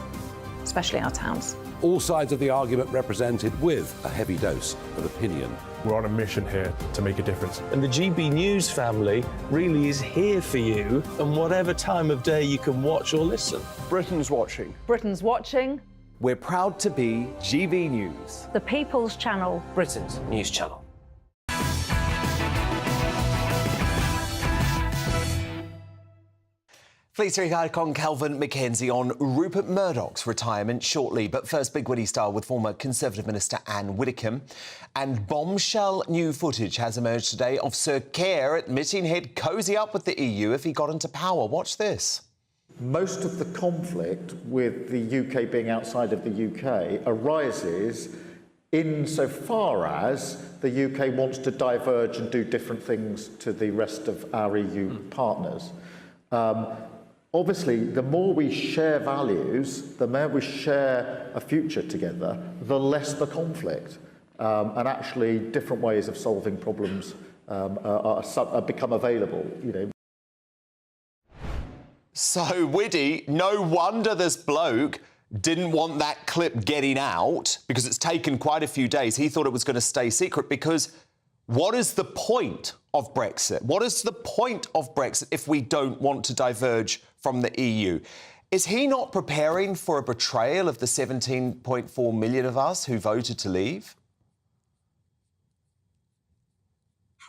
especially our towns. All sides of the argument represented with a heavy dose of opinion. We're on a mission here to make a difference. And the GB News family really is here for you, and whatever time of day you can watch or listen. Britain's watching. Britain's watching. We're proud to be GB News. The People's Channel. Britain's news channel. Fleet Street icon Calvin McKenzie on Rupert Murdoch's retirement shortly. But first, Big Witty style with former Conservative Minister Anne Widdecombe. And bombshell new footage has emerged today of Sir Keir admitting he'd cosy up with the EU if he got into power. Watch this. Most of the conflict with the UK being outside of the UK arises insofar as the UK wants to diverge and do different things to the rest of our EU partners. Obviously, the more we share values, the more we share a future together, the less the conflict. And actually, different ways of solving problems become available, you know. So, Widdy, no wonder this bloke didn't want that clip getting out, because it's taken quite a few days. He thought it was going to stay secret, because what is the point of Brexit? What is the point of Brexit if we don't want to diverge from the EU? Is he not preparing for a betrayal of the 17.4 million of us who voted to leave?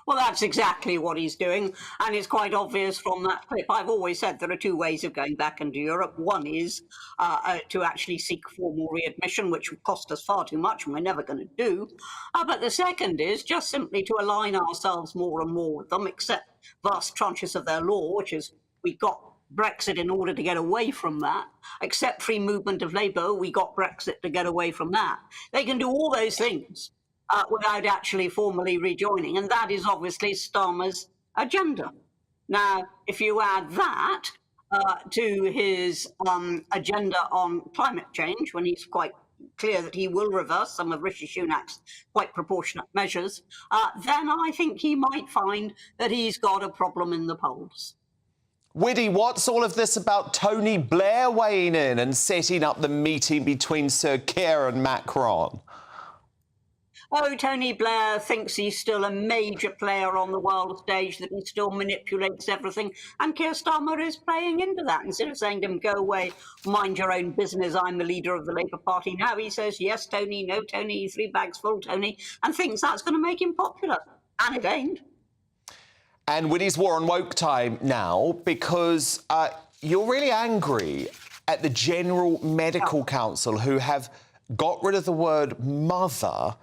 Well, that's exactly what he's doing, and it's quite obvious from that clip. I've always said there are two ways of going back into Europe. One is to actually seek formal readmission, which would cost us far too much, and we're never going to do. But the second is just simply to align ourselves more and more with them, accept vast tranches of their law, which is we got Brexit in order to get away from that. Accept free movement of labour, we got Brexit to get away from that. They can do all those things without actually formally rejoining, and that is obviously Starmer's agenda. Now, if you add that to his agenda on climate change, when he's quite clear that he will reverse some of Rishi Sunak's quite proportionate measures, then I think he might find that he's got a problem in the polls. Widdy, what's all of this about Tony Blair weighing in and setting up the meeting between Sir Keir and Macron? Oh, Tony Blair thinks he's still a major player on the world stage, that he still manipulates everything. And Keir Starmer is playing into that. Instead of saying to him, go away, mind your own business, I'm the leader of the Labour Party, now he says, yes, Tony, no, Tony, 3 bags full, Tony, and thinks that's going to make him popular. And it ain't. And Widdy's war on woke time now, because you're really angry at the General Medical Council, who have got rid of the word mother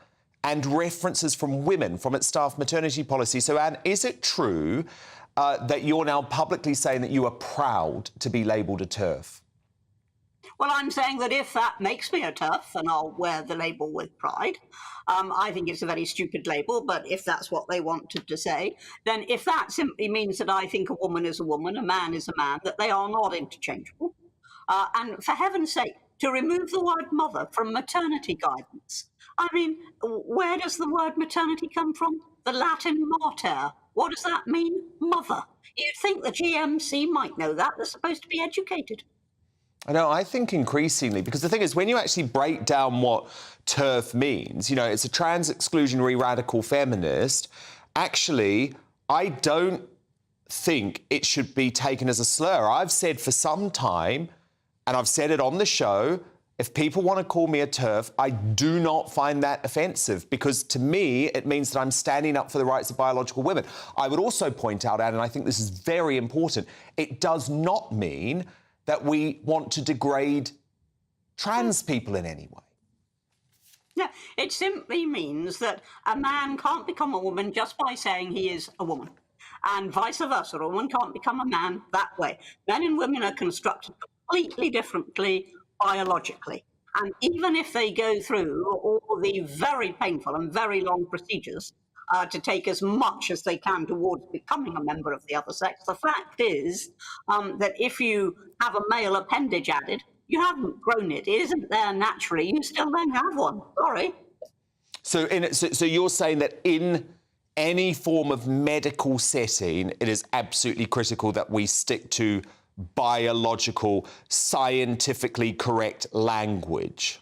and references from women from its staff maternity policy. So, Anne, is it true that you're now publicly saying that you are proud to be labelled a TERF? Well, I'm saying that if that makes me a TERF, then I'll wear the label with pride. I think it's a very stupid label, but if that's what they wanted to say, then if that simply means that I think a woman is a woman, a man is a man, that they are not interchangeable, and for heaven's sake, to remove the word mother from maternity guidance. I mean, where does the word maternity come from? The Latin mater. What does that mean? Mother. You'd think the GMC might know that. They're supposed to be educated. I know, I think increasingly, because the thing is, when you actually break down what TERF means, you know, it's a trans-exclusionary radical feminist, actually, I don't think it should be taken as a slur. I've said for some time, and I've said it on the show, if people want to call me a TERF, I do not find that offensive, because to me, it means that I'm standing up for the rights of biological women. I would also point out, Anne, and I think this is very important, it does not mean that we want to degrade trans people in any way. No, it simply means that a man can't become a woman just by saying he is a woman. And vice versa, a woman can't become a man that way. Men and women are constructed completely differently biologically. And even if they go through all the very painful and very long procedures to take as much as they can towards becoming a member of the other sex, the fact is that if you have a male appendage added, you haven't grown it. It isn't there naturally. You still don't have one. Sorry. So you're saying that in any form of medical setting, it is absolutely critical that we stick to biological, scientifically correct language?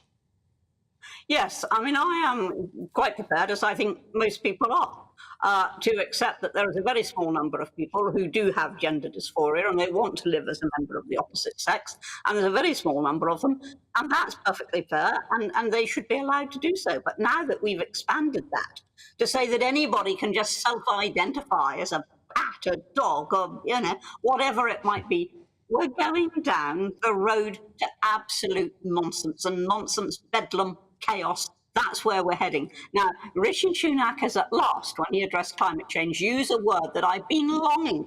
Yes, I mean, I am quite prepared, as I think most people are, to accept that there is a very small number of people who do have gender dysphoria and they want to live as a member of the opposite sex, and there's a very small number of them, and that's perfectly fair, and they should be allowed to do so. But now that we've expanded that to say that anybody can just self-identify as a cat, a dog, or, you know, whatever it might be, we're going down the road to absolute nonsense, and nonsense, bedlam, chaos. That's where we're heading. Now, Rishi Sunak has at last, when he addressed climate change, used a word that I've been longing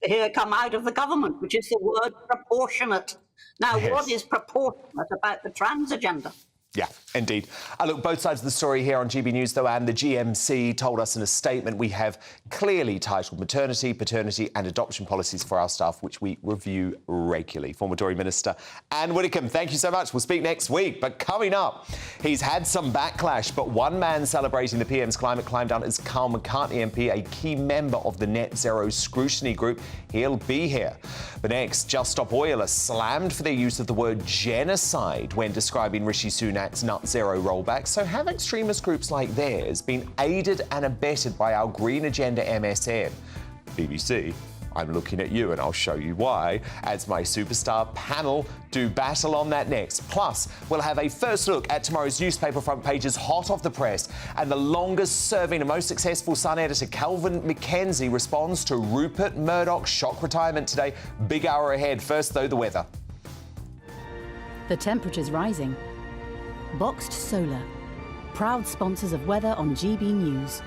to hear come out of the government, which is the word proportionate. Now, Yes. What is proportionate about the trans agenda? Yeah, indeed. Look, both sides of the story here on GB News, though, and the GMC told us in a statement we have clearly titled maternity, paternity and adoption policies for our staff, which we review regularly. Former Tory Minister Anne Widdecombe, thank you so much. We'll speak next week. But coming up, he's had some backlash, but one man celebrating the PM's climate climb down is Carl McCartney MP, a key member of the Net Zero Scrutiny Group. He'll be here. But next, Just Stop Oil are slammed for their use of the word genocide when describing Rishi Sunak net zero rollback. So have extremist groups like theirs been aided and abetted by our Green Agenda MSM? BBC, I'm looking at you and I'll show you why, as my superstar panel do battle on that next. Plus, we'll have a first look at tomorrow's newspaper front pages hot off the press, and the longest serving and most successful Sun editor Calvin McKenzie responds to Rupert Murdoch's shock retirement today. Big hour ahead. First, though, the weather. The temperature's rising. Boxed Solar, proud sponsors of weather on GB News.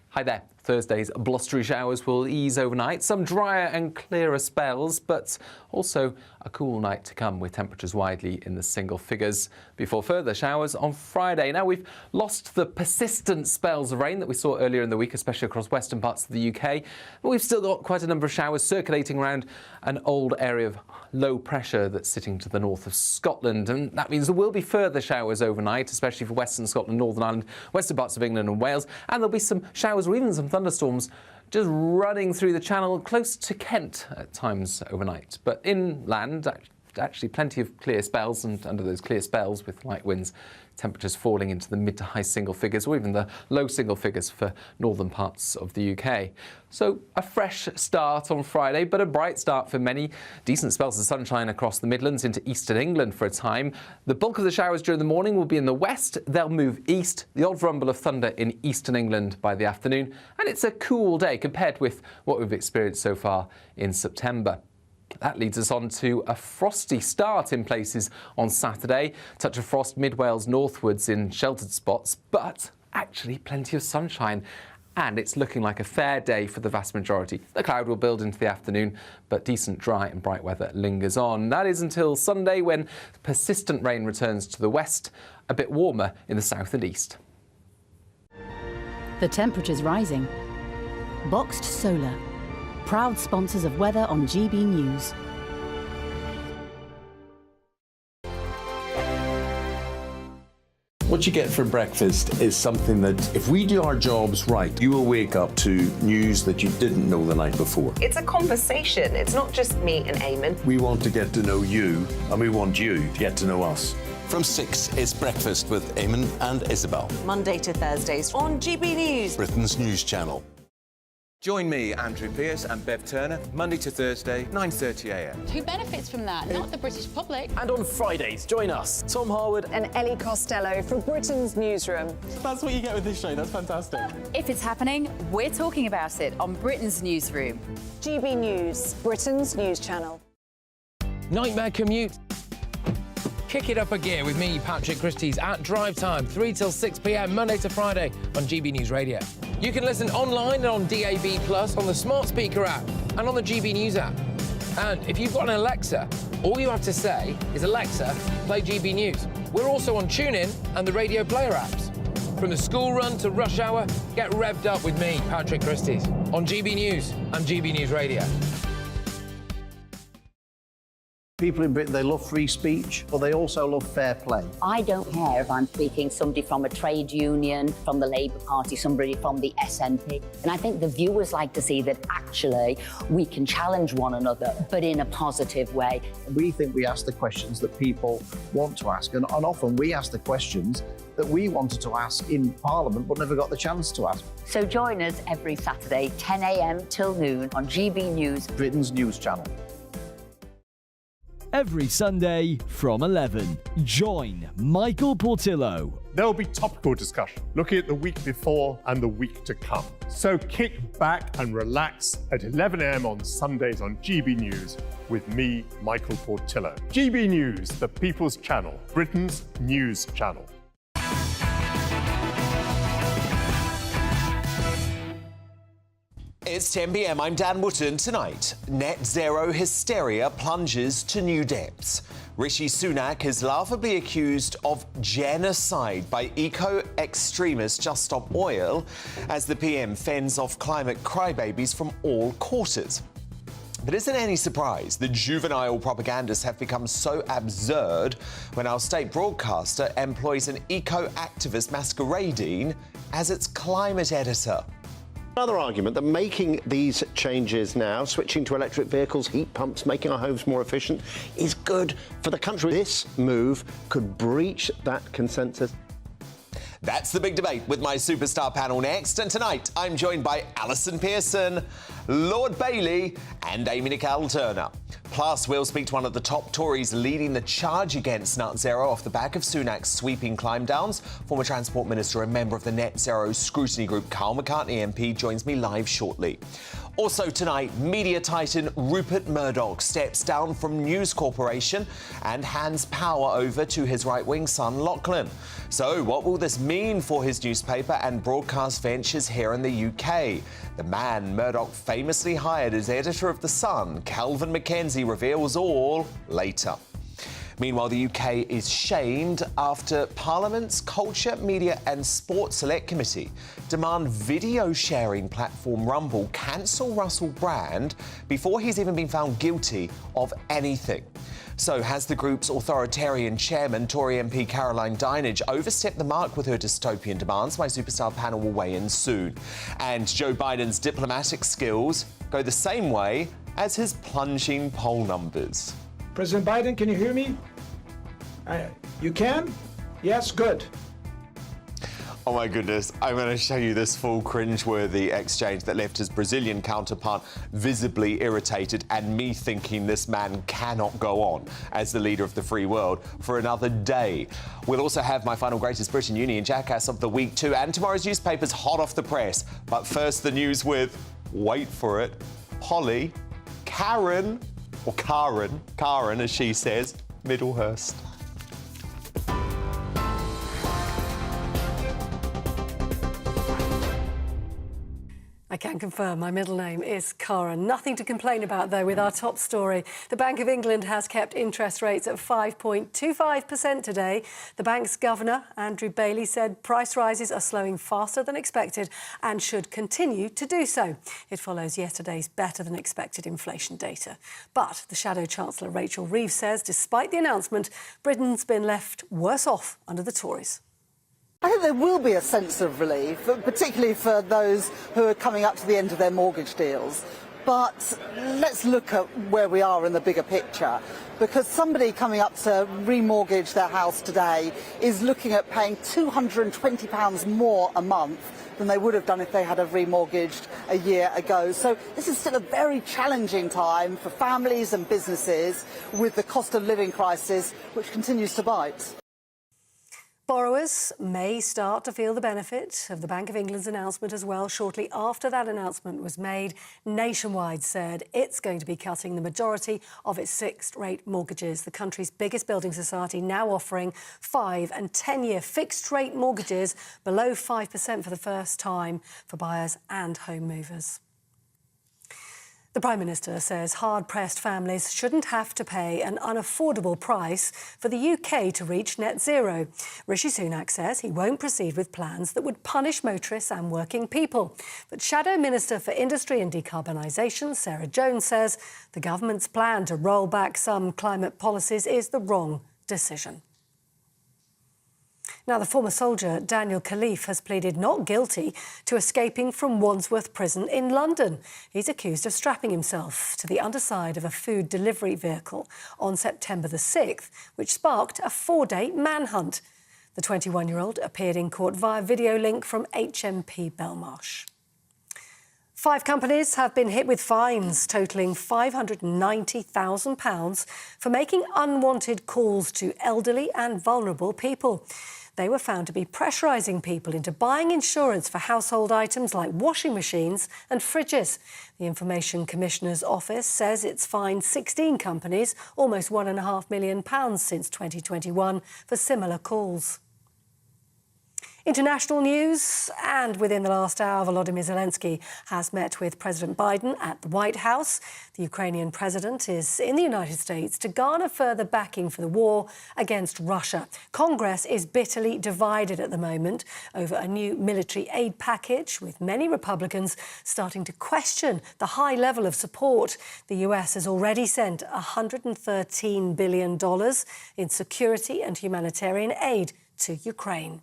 Hi there. Thursday's blustery showers will ease overnight. Some drier and clearer spells, but also a cool night to come with temperatures widely in the single figures before further showers on Friday. Now, we've lost the persistent spells of rain that we saw earlier in the week, especially across western parts of the UK. But we've still got quite a number of showers circulating around an old area of low pressure that's sitting to the north of Scotland. And that means there will be further showers overnight, especially for western Scotland, Northern Ireland, western parts of England and Wales. And there'll be some showers or even some thunderstorms just running through the channel close to Kent at times overnight. But inland, actually plenty of clear spells, and under those clear spells with light winds, temperatures falling into the mid to high single figures or even the low single figures for northern parts of the UK. So a fresh start on Friday, but a bright start for many. Decent spells of sunshine across the Midlands into eastern England for a time. The bulk of the showers during the morning will be in the west. They'll move east, the odd rumble of thunder in eastern England by the afternoon. And it's a cool day compared with what we've experienced so far in September. That leads us on to a frosty start in places on Saturday. Touch of frost mid-Wales northwards in sheltered spots, but actually plenty of sunshine. And it's looking like a fair day for the vast majority. The cloud will build into the afternoon, but decent dry and bright weather lingers on. That is until Sunday, when persistent rain returns to the west, a bit warmer in the south and east. The temperature's rising. Boxed Solar, proud sponsors of weather on GB News. What you get for breakfast is something that, if we do our jobs right, you will wake up to news that you didn't know the night before. It's a conversation. It's not just me and Eamon. We want to get to know you, and we want you to get to know us. From 6, it's Breakfast with Eamon and Isabel. Monday to Thursdays on GB News, Britain's news channel. Join me, Andrew Pearce and Bev Turner, Monday to Thursday, 9:30 a.m. Who benefits from that? Not the British public. And on Fridays, join us, Tom Harwood and Ellie Costello from Britain's Newsroom. That's what you get with this show. That's fantastic. If it's happening, we're talking about it on Britain's Newsroom. GB News, Britain's news channel. Nightmare commute. kick it up a gear with me, Patrick Christie's, at drive time, 3 till 6 p.m, Monday to Friday on GB News Radio. You can listen online and on DAB+, on the smart speaker app and on the GB News app. And if you've got an Alexa, all you have to say is, Alexa, play GB News. We're also on TuneIn and the Radio Player apps. From the school run to rush hour, get revved up with me, Patrick Christie's, on GB News and GB News Radio. People in Britain, they love free speech, but they also love fair play. I don't care if I'm speaking somebody from a trade union, from the Labour Party, somebody from the SNP. And I think the viewers like to see that actually we can challenge one another, but in a positive way. We think we ask the questions that people want to ask, and often we ask the questions that we wanted to ask in Parliament but never got the chance to ask. So join us every Saturday, 10 a.m. till noon on GB News, Britain's news channel. Every Sunday from 11, join Michael Portillo. There will be topical discussion, looking at the week before and the week to come. So kick back and relax at 11 a.m. on Sundays on GB News with me, Michael Portillo. GB News, the People's Channel, Britain's news channel. It's 10 p.m. I'm Dan Wootton. Tonight, net zero hysteria plunges to new depths. Rishi Sunak is laughably accused of genocide by eco-extremist Just Stop Oil as the PM fends off climate crybabies from all quarters. But isn't it any surprise the juvenile propagandists have become so absurd when our state broadcaster employs an eco-activist masquerading as its climate editor? Another argument that making these changes now, switching to electric vehicles, heat pumps, making our homes more efficient, is good for the country. This move could breach that consensus. That's the big debate with my superstar panel next. And tonight, I'm joined by Alison Pearson, Lord Bailey and Amy Nicole-Turner. Plus, we'll speak to one of the top Tories leading the charge against net zero off the back of Sunak's sweeping climb downs. Former Transport Minister and member of the Net Zero Scrutiny Group, Carl McCartney MP, joins me live shortly. Also tonight, media titan Rupert Murdoch steps down from News Corporation and hands power over to his right-wing son, Lachlan. So what will this mean for his newspaper and broadcast ventures here in the UK? The man Murdoch famously hired as editor of The Sun, Calvin Mackenzie, reveals all later. Meanwhile, the UK is shamed after Parliament's Culture, Media and Sport Select Committee demand video sharing platform Rumble cancel Russell Brand before he's even been found guilty of anything. So has the group's authoritarian chairman, Tory MP Caroline Dinenage, overstepped the mark with her dystopian demands? My superstar panel will weigh in soon. And Joe Biden's diplomatic skills go the same way as his plunging poll numbers. President Biden, can you hear me? You can? Yes, good. Oh my goodness, I'm going to show you this full cringeworthy exchange that left his Brazilian counterpart visibly irritated and me thinking this man cannot go on as the leader of the free world for another day. We'll also have my final greatest Britain Union jackass of the week too, and tomorrow's newspapers hot off the press. But first the news with, wait for it, Polly, Karen as she says, Middlehurst. I can confirm my middle name is Karen. Nothing to complain about, though, with our top story. The Bank of England has kept interest rates at 5.25% today. The bank's governor, Andrew Bailey, said price rises are slowing faster than expected and should continue to do so. It follows yesterday's better-than-expected inflation data. But the Shadow Chancellor, Rachel Reeves, says despite the announcement, Britain's been left worse off under the Tories. I think there will be a sense of relief, particularly for those who are coming up to the end of their mortgage deals. But let's look at where we are in the bigger picture, because somebody coming up to remortgage their house today is looking at paying £220 more a month than they would have done if they had remortgaged a year ago. So this is still a very challenging time for families and businesses with the cost of living crisis, which continues to bite. Borrowers may start to feel the benefit of the Bank of England's announcement as well. Shortly after that announcement was made, Nationwide said it's going to be cutting the majority of its fixed-rate mortgages. The country's biggest building society now offering 5- and 10-year fixed-rate mortgages below 5% for the first time for buyers and home movers. The Prime Minister says hard-pressed families shouldn't have to pay an unaffordable price for the UK to reach net zero. Rishi Sunak says he won't proceed with plans that would punish motorists and working people. But Shadow Minister for Industry and Decarbonisation, Sarah Jones, says the government's plan to roll back some climate policies is the wrong decision. Now, the former soldier Daniel Khalif has pleaded not guilty to escaping from Wandsworth Prison in London. He's accused of strapping himself to the underside of a food delivery vehicle on September the 6th, which sparked a 4-day manhunt. The 21-year-old appeared in court via video link from HMP Belmarsh. 5 companies have been hit with fines totalling £590,000 for making unwanted calls to elderly and vulnerable people. They were found to be pressurising people into buying insurance for household items like washing machines and fridges. The Information Commissioner's Office says it's fined 16 companies almost £1.5 million since 2021 for similar calls. International news, and within the last hour, Volodymyr Zelensky has met with President Biden at the White House. The Ukrainian president is in the United States to garner further backing for the war against Russia. Congress is bitterly divided at the moment over a new military aid package, with many Republicans starting to question the high level of support. The US has already sent $113 billion in security and humanitarian aid to Ukraine.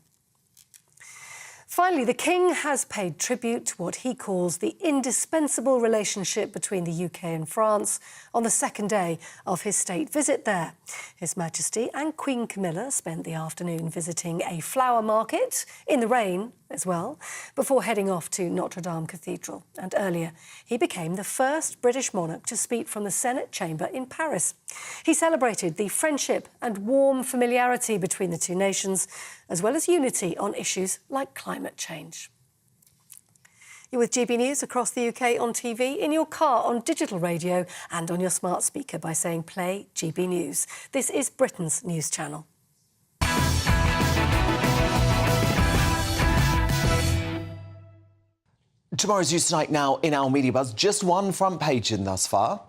Finally, the King has paid tribute to what he calls the indispensable relationship between the UK and France on the second day of his state visit there. His Majesty and Queen Camilla spent the afternoon visiting a flower market, in the rain as well, before heading off to Notre Dame Cathedral. And earlier, he became the first British monarch to speak from the Senate chamber in Paris. He celebrated the friendship and warm familiarity between the two nations, as well as unity on issues like climate change. You're with GB News across the UK on TV, in your car, on digital radio and on your smart speaker by saying play GB News. This is Britain's news channel. Tomorrow's News Tonight now in our Media Buzz. Just one front page in thus far.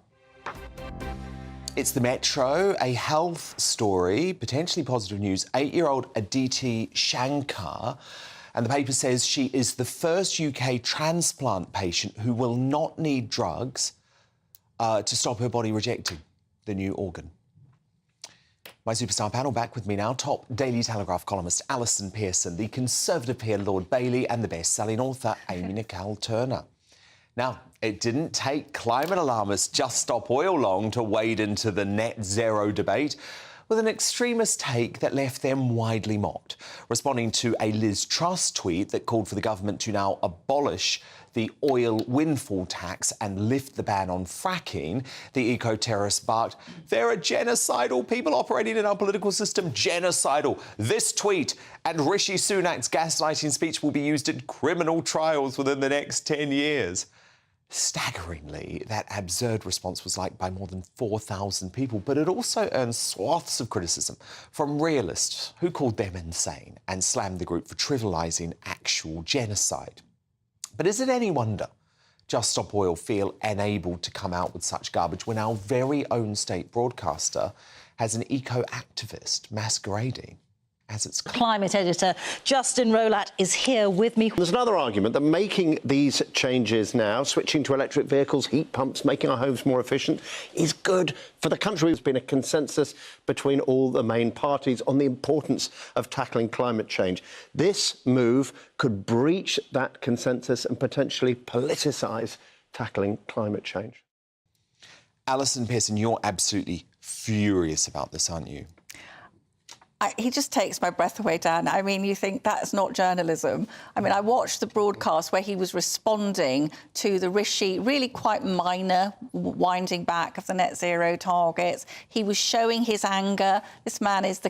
It's the Metro, a health story, potentially positive news. 8-year-old Aditi Shankar, and the paper says she is the first UK transplant patient who will not need drugs to stop her body rejecting the new organ. My superstar panel back with me now. Top Daily Telegraph columnist Alison Pearson, the Conservative peer Lord Bailey, and the best-selling author Amy Nicole Turner. Now, it didn't take climate alarmist Just Stop Oil long to wade into the net zero debate with an extremist take that left them widely mocked. Responding to a Liz Truss tweet that called for the government to now abolish the oil windfall tax and lift the ban on fracking, the eco-terrorists barked, "There are genocidal people operating in our political system, genocidal. This tweet and Rishi Sunak's gaslighting speech will be used in criminal trials within the next 10 years. Staggeringly, that absurd response was liked by more than 4,000 people, but it also earned swaths of criticism from realists who called them insane and slammed the group for trivialising actual genocide. But is it any wonder Just Stop Oil feel enabled to come out with such garbage when our very own state broadcaster has an eco-activist masquerading as its climate editor Justin Rolat is here with me. There's another argument that making these changes now, switching to electric vehicles, heat pumps, making our homes more efficient, is good for the country. There's been a consensus between all the main parties on the importance of tackling climate change. This move could breach that consensus and potentially politicise tackling climate change. Alison Pearson, you're absolutely furious about this, aren't you? He just takes my breath away, Dan. I mean, you think that's not journalism. I mean, I watched the broadcast where he was responding to the Rishi, really quite minor winding back of the net zero targets. He was showing his anger. This man is the,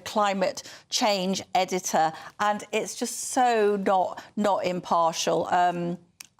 climate change editor, and it's just so not impartial.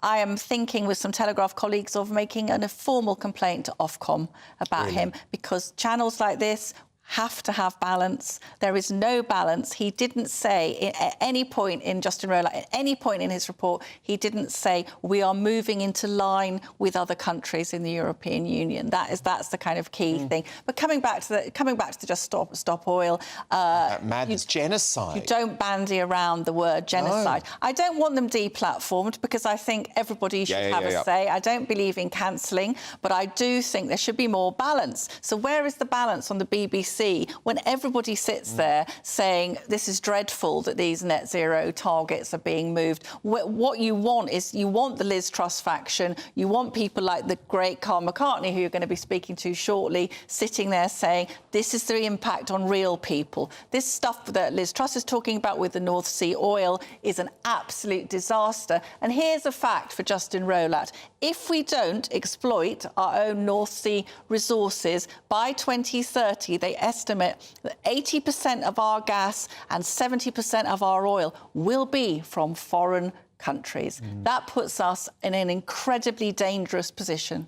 I am thinking with some Telegraph colleagues of making a formal complaint to Ofcom about him, because channels like this have to have balance. There is no balance. He didn't say at any point in Justin Rowlatt, at any point in his report, he didn't say we are moving into line with other countries in the European Union. That's the kind of key thing. But coming back to the Just Stop Oil, madness, genocide. You don't bandy around the word genocide. No. I don't want them deplatformed because I think everybody should have a say. I don't believe in cancelling, but I do think there should be more balance. So where is the balance on the BBC when everybody sits there saying this is dreadful that these net zero targets are being moved? What you want is you want the Liz Truss faction, you want people like the great Carl McCartney, who you're going to be speaking to shortly, sitting there saying this is the impact on real people. This stuff that Liz Truss is talking about with the North Sea oil is an absolute disaster. And here's a fact for Justin Rowlatt. If we don't exploit our own North Sea resources by 2030, they estimate that 80% of our gas and 70% of our oil will be from foreign countries. That puts us in an incredibly dangerous position.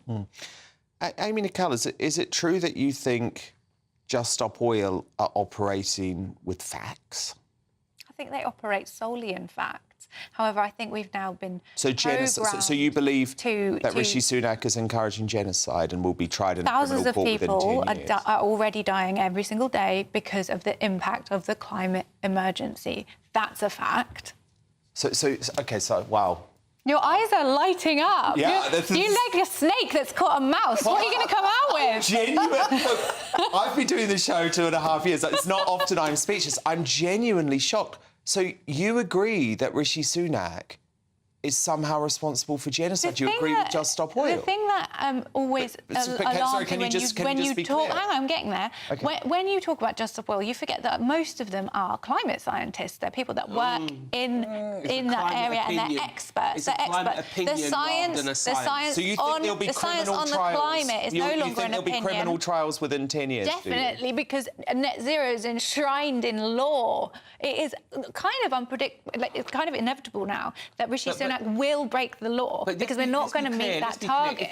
Amy Nicole, is it true that you think Just Stop Oil are operating with facts? I think they operate solely in facts. However, I think we've now been So you believe that Rishi Sunak is encouraging genocide and will be tried in a criminal court within 10 years? Thousands of people are already dying every single day because of the impact of the climate emergency. That's a fact. Wow. Your eyes are lighting up. Yeah, you're like a snake that's caught a mouse. What are you going to come out with? Genuine. Look, I've been doing the show 2.5 years. It's not often I'm speechless. I'm genuinely shocked. So you agree that Rishi Sunak is somehow responsible for genocide? Do you agree with Just Stop Oil? The thing that always alarms me when you talk... Hang on, I'm getting there. Okay. When you talk about Just Stop Oil, you forget that most of them are climate scientists. They're people that work in that area and they're experts. They're experts. The science so you think there'll be criminal trials? The climate is no longer an opinion. You think there'll be criminal trials within 10 years? Definitely, because net zero is enshrined in law. It is kind of unpredictable. Like, it's kind of inevitable now that Rishi Sunak will break the law because we're not going to meet that target.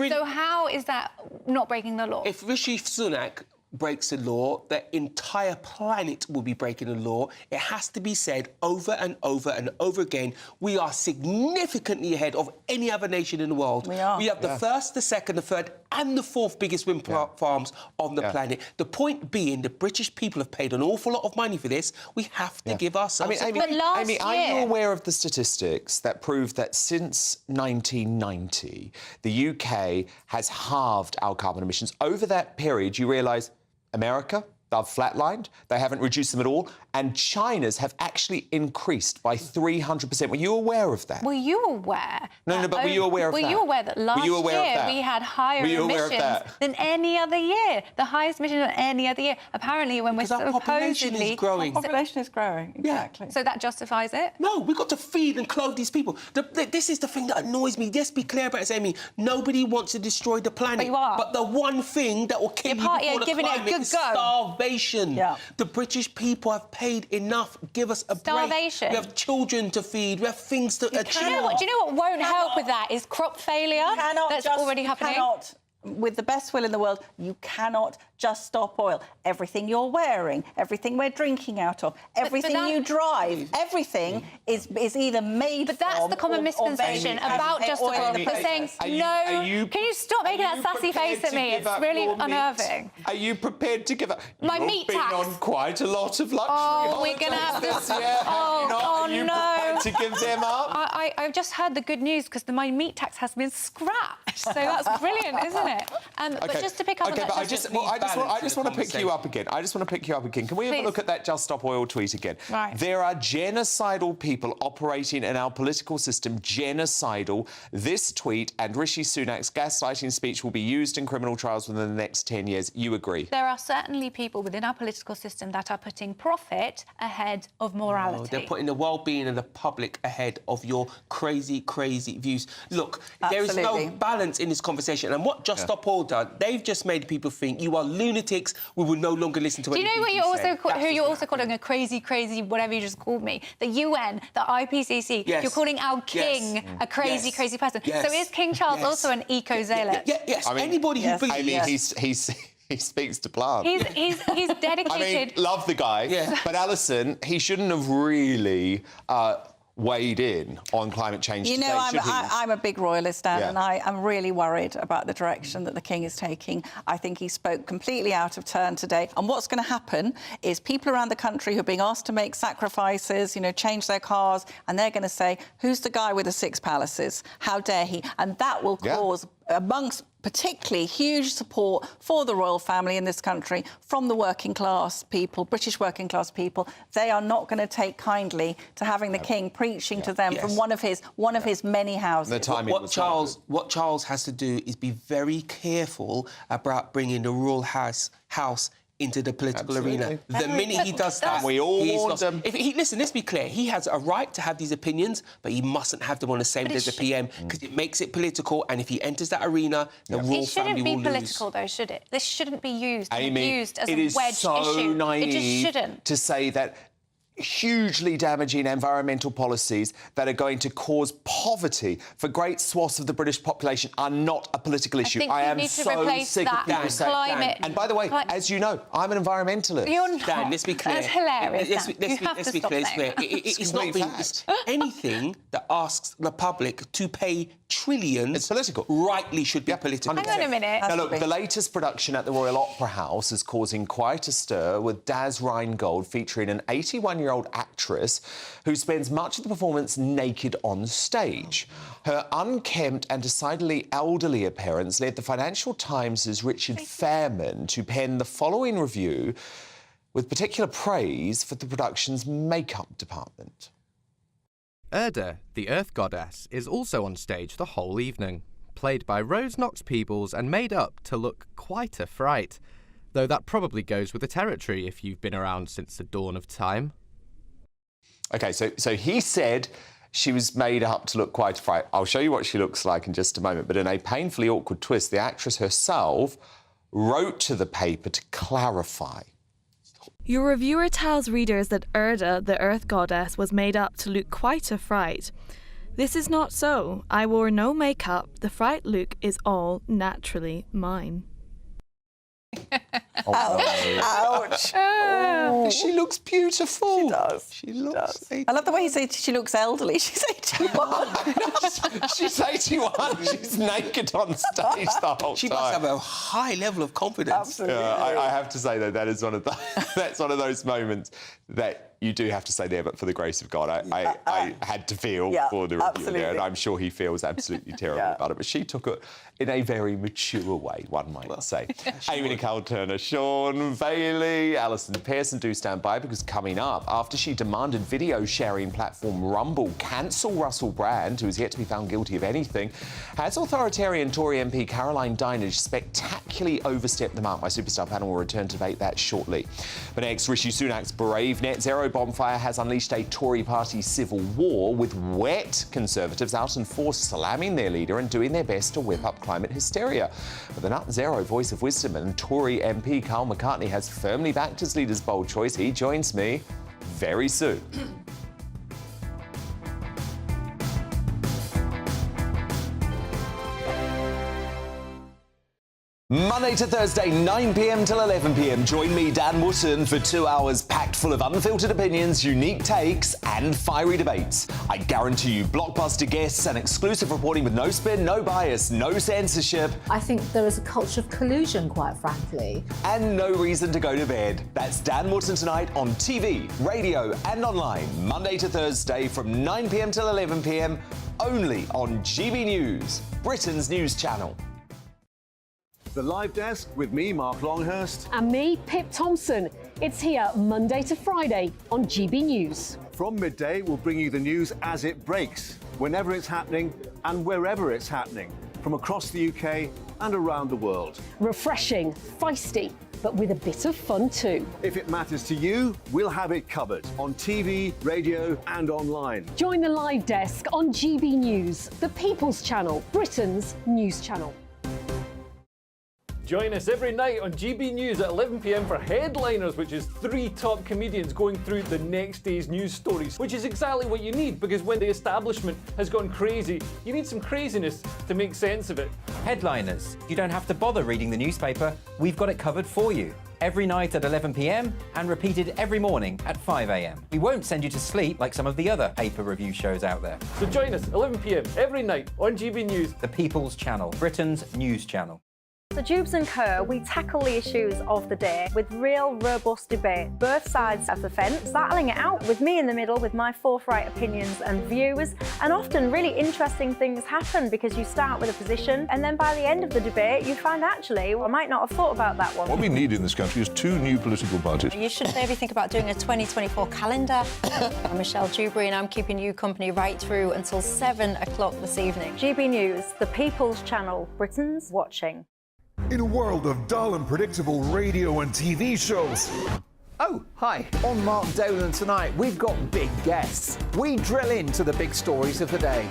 So how is that not breaking the law? If Rishi Sunak breaks the law, the entire planet will be breaking the law. It has to be said over and over and over again. We are significantly ahead of any other nation in the world. We are. We have the first, the second, the third and the fourth biggest wind farms on the planet. The point being, the British people have paid an awful lot of money for this. We have to give ourselves... Amy, are you aware of the statistics that prove that since 1990, the UK has halved our carbon emissions? Over that period, you realise America, they've flatlined, they haven't reduced them at all, and China's have actually increased by 300%. Were you aware of that? Were you aware? No, but were you aware of that? Were you aware that last year we had higher emissions than any other year? The highest emissions than any other year. Apparently, when we're supposedly... Our population is growing. Our population is growing, exactly. So that justifies it? No, we've got to feed and clothe these people. This is the thing that annoys me. Let's be clear about it, Amy. Nobody wants to destroy the planet. But you are. But the one thing that will kill you before the climate is starvation. Yeah. The British people have paid enough. Give us a break. Starvation. We have children to feed. We have things to achieve. Do you know what won't help with that is crop failure. That's already happening. With the best will in the world, you cannot just stop oil. Everything you're wearing, everything we're drinking out of, everything you drive, everything is either made from... But that's the common misconception about just stop oil. They're saying, no, can you stop making that sassy face at me? It's really unnerving. Are you prepared to give up... My meat tax. You've been on quite a lot of luxury holidays we're going to have this year. Are you prepared to give them up? I've just heard the good news because my meat tax has been scrapped. So that's brilliant, isn't it? it. But just to pick up on that... but I just want to pick you up again. I just want to pick you up again. Can we have a look at that Just Stop Oil tweet again? Right. There are genocidal people operating in our political system, genocidal. This tweet and Rishi Sunak's gaslighting speech will be used in criminal trials within the next 10 years. You agree? There are certainly people within our political system that are putting profit ahead of morality. They're putting the well-being of the public ahead of your crazy, crazy views. Look, there is no balance in this conversation. And what Just Stop Oil done, they've just made people think you are lunatics. We will no longer listen to anything. Do you know what you're also calling a crazy, whatever you just called me? The UN, the IPCC. Yes. You're calling our king a crazy, crazy person. Yes. So is King Charles also an eco-zealot? Yes. I mean, anybody who believes... He speaks to plants. He's dedicated... I mean, love the guy, but Alison, he shouldn't have really weighed in on climate change today, should he? I'm a big royalist, Dan, and I am really worried about the direction that the King is taking. I think he spoke completely out of turn today. And what's going to happen is people around the country who are being asked to make sacrifices, change their cars, and they're going to say, who's the guy with the 6 palaces? How dare he? And that will cause, amongst particularly huge support for the royal family in this country from the working class people, British working class people. They are not going to take kindly to having the King preaching to them from one of his many houses. What Charles has to do is be very careful about bringing the royal house into the political arena. The minute he does that, we all warned them. Listen, let's be clear. He has a right to have these opinions, but he mustn't have them on the same day as the PM because it makes it political. And if he enters that arena, the royal family will lose. It shouldn't be political, though, should it? This shouldn't be used as a wedge issue. It is so naive it just shouldn't. to say that hugely damaging environmental policies that are going to cause poverty for great swaths of the British population are not a political issue. I am so sick of people saying that. And by the way, as you know, I'm an environmentalist. You're not. Dan, let's be clear. That's hilarious. Let's be clear. It's not being anything that asks the public to pay trillions. It's political. Rightly should be political. Hang on a minute. Now, look, the latest production at the Royal Opera House is causing quite a stir, with Daz Reingold featuring an 81-year-old actress who spends much of the performance naked on stage. Her unkempt and decidedly elderly appearance led the Financial Times' Richard Fairman to pen the following review with particular praise for the production's makeup department. Erda, the Earth Goddess, is also on stage the whole evening, played by Rose Knox-Peebles and made up to look quite a fright, though that probably goes with the territory if you've been around since the dawn of time. OK, so he said she was made up to look quite a fright. I'll show you what she looks like in just a moment, but in a painfully awkward twist, the actress herself wrote to the paper to clarify. Your reviewer tells readers that Erda, the Earth Goddess, was made up to look quite a fright. This is not so. I wore no makeup. The fright look is all naturally mine. Ouch. She looks beautiful. She does. She looks... I love the way he said she looks elderly. She's 81. She's 81. She's naked on stage the whole time. She must have a high level of confidence. Absolutely. I have to say, though, that is one of that's one of those moments that you do have to say there, but for the grace of God, I had to feel for the reviewer there, and I'm sure he feels absolutely terrible about it. But she took it in a very mature way, one might say. Amy Nicole Turner, Sean Bailey, Alison Pearson, do stand by, because coming up, after she demanded video sharing platform Rumble cancel Russell Brand, who is yet to be found guilty of anything, has authoritarian Tory MP Caroline Dinenage spectacularly overstepped the mark? My Superstar panel will return to debate that shortly. But next, Rishi Sunak's brave net zero bonfire has unleashed a Tory party civil war, with wet Conservatives out in force slamming their leader and doing their best to whip up climate hysteria. But the Nut Zero voice of wisdom and Tory MP Carl McCartney has firmly backed his leader's bold choice. He joins me very soon. Monday to Thursday, 9 p.m. till 11 p.m. Join me, Dan Wootton, for 2 hours packed full of unfiltered opinions, unique takes and fiery debates. I guarantee you blockbuster guests and exclusive reporting with no spin, no bias, no censorship. I think there is a culture of collusion, quite frankly. And no reason to go to bed. That's Dan Wootton tonight on TV, radio and online, Monday to Thursday from 9 p.m. till 11 p.m, only on GB News, Britain's news channel. The Live Desk with me, Mark Longhurst. And me, Pip Thompson. It's here Monday to Friday on GB News. From midday, we'll bring you the news as it breaks, whenever it's happening and wherever it's happening, from across the UK and around the world. Refreshing, feisty, but with a bit of fun too. If it matters to you, we'll have it covered on TV, radio and online. Join the Live Desk on GB News, the People's Channel, Britain's news channel. Join us every night on GB News at 11 p.m. for Headliners, which is 3 top comedians going through the next day's news stories, which is exactly what you need, because when the establishment has gone crazy, you need some craziness to make sense of it. Headliners. You don't have to bother reading the newspaper. We've got it covered for you. Every night at 11 p.m. and repeated every morning at 5 a.m. We won't send you to sleep like some of the other paper review shows out there. So join us 11 p.m. every night on GB News. The People's Channel, Britain's news channel. The Jubes and Kerr, we tackle the issues of the day with real, robust debate, both sides of the fence, battling it out with me in the middle with my forthright opinions and views. And often really interesting things happen because you start with a position and then by the end of the debate you find actually, well, I might not have thought about that one. What we need in this country is 2 new political parties. You should maybe think about doing a 2024 calendar. I'm Michelle Dewberry and I'm keeping you company right through until 7 o'clock this evening. GB News, the People's Channel, Britain's watching. In a world of dull and predictable radio and TV shows. Oh, hi. On Mark Dolan tonight, we've got big guests. We drill into the big stories of the day.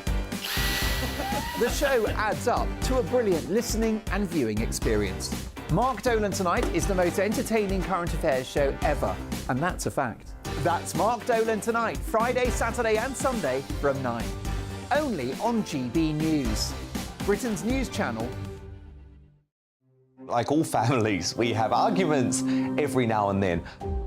The show adds up to a brilliant listening and viewing experience. Mark Dolan Tonight is the most entertaining current affairs show ever, and that's a fact. That's Mark Dolan Tonight, Friday, Saturday and Sunday from 9. Only on GB News, Britain's news channel. Like all families, we have arguments every now and then,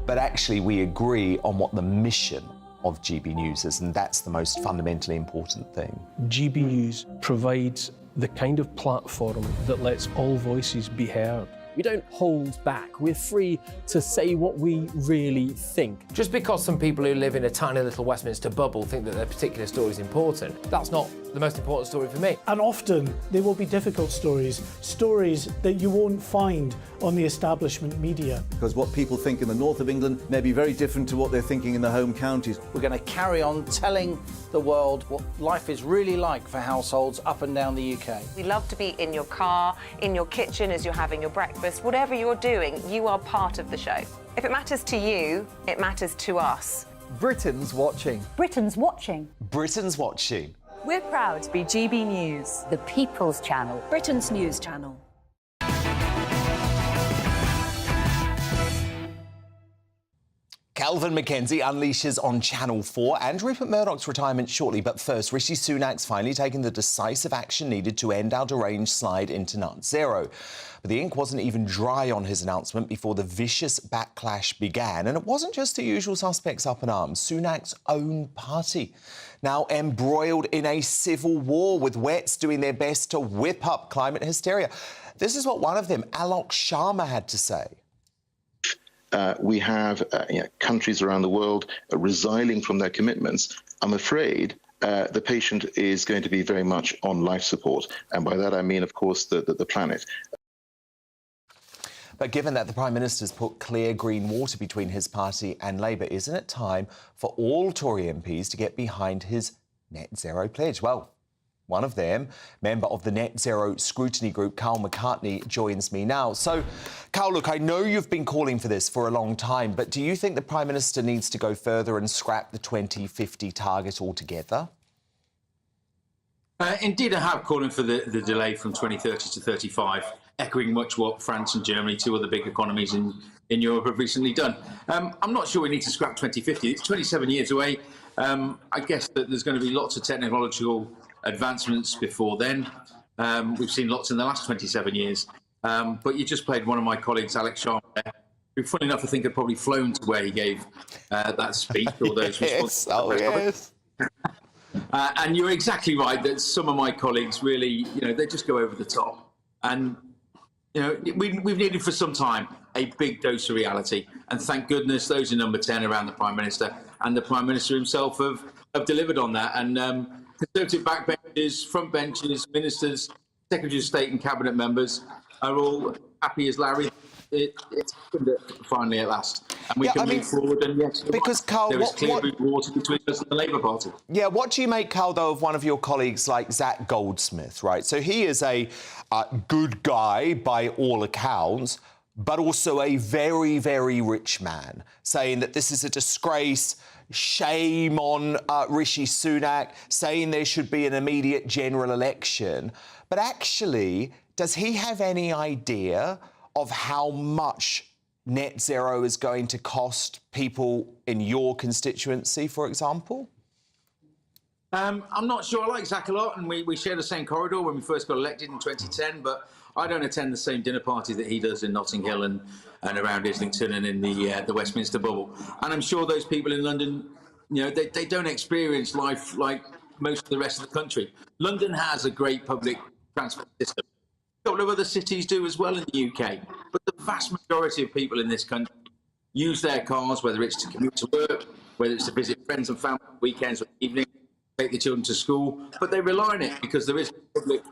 but actually we agree on what the mission of GB News is, and that's the most fundamentally important thing. GB News provides the kind of platform that lets all voices be heard. We don't hold back. We're free to say what we really think. Just because some people who live in a tiny little Westminster bubble think that their particular story is important, that's not the most important story for me. And often there will be difficult stories, stories that you won't find on the establishment media. Because what people think in the north of England may be very different to what they're thinking in the home counties. We're going to carry on telling the world what life is really like for households up and down the UK. We love to be in your car, in your kitchen as you're having your breakfast. Whatever you're doing, you are part of the show. If it matters to you, it matters to us. Britain's watching. Britain's watching. Britain's watching. We're proud to be GB News, the People's Channel, Britain's news channel. Calvin Mackenzie unleashes on Channel 4 and Rupert Murdoch's retirement shortly. But first, Rishi Sunak's finally taken the decisive action needed to end our deranged slide into net zero. But the ink wasn't even dry on his announcement before the vicious backlash began. And it wasn't just the usual suspects up in arms. Sunak's own party now embroiled in a civil war, with Wets doing their best to whip up climate hysteria. This is what one of them, Alok Sharma, had to say. We have countries around the world resiling from their commitments. I'm afraid the patient is going to be very much on life support. And by that, I mean, of course, the planet. But given that the Prime Minister's put clear green water between his party and Labour, isn't it time for all Tory MPs to get behind his net zero pledge? Well, one of them, member of the Net Zero Scrutiny Group, Carl McCartney, joins me now. So, Carl, look, I know you've been calling for this for a long time, but do you think the Prime Minister needs to go further and scrap the 2050 target altogether? Indeed, I have called for the delay from 2030 to 35, echoing much what France and Germany, 2 other big economies in Europe, have recently done. I'm not sure we need to scrap 2050. It's 27 years away. I guess that there's going to be lots of technological advancements before then. We've seen lots in the last 27 years. But you just played one of my colleagues, Alex Sharma, who, funny enough, I think had probably flown to where he gave that speech, all those responses. Yes. And you're exactly right that some of my colleagues really, they just go over the top. And, we've needed for some time a big dose of reality. And thank goodness those in number 10 around the Prime Minister and the Prime Minister himself have delivered on that. And Conservative backbenchers, front benches, ministers, Secretaries of State and Cabinet members are all happy as Larry. It's happened finally at last, and we can move forward. And yes, because Carl, there is clear water between us and the Labour Party. Yeah, what do you make, Carl, though, of one of your colleagues like Zach Goldsmith, right? So he is a good guy by all accounts, but also a very, very rich man, saying that this is a disgrace, shame on Rishi Sunak, saying there should be an immediate general election. But actually, does he have any idea of how much net zero is going to cost people in your constituency, for example? I'm not sure. I like Zach a lot, and we share the same corridor when we first got elected in 2010, but I don't attend the same dinner parties that he does in Notting Hill and around Islington and in the Westminster bubble. And I'm sure those people in London, they don't experience life like most of the rest of the country. London has a great public transport system. A couple of other cities do as well in the UK, but the vast majority of people in this country use their cars, whether it's to commute to work, whether it's to visit friends and family on weekends or evenings, take the children to school, but they rely on it because there is a public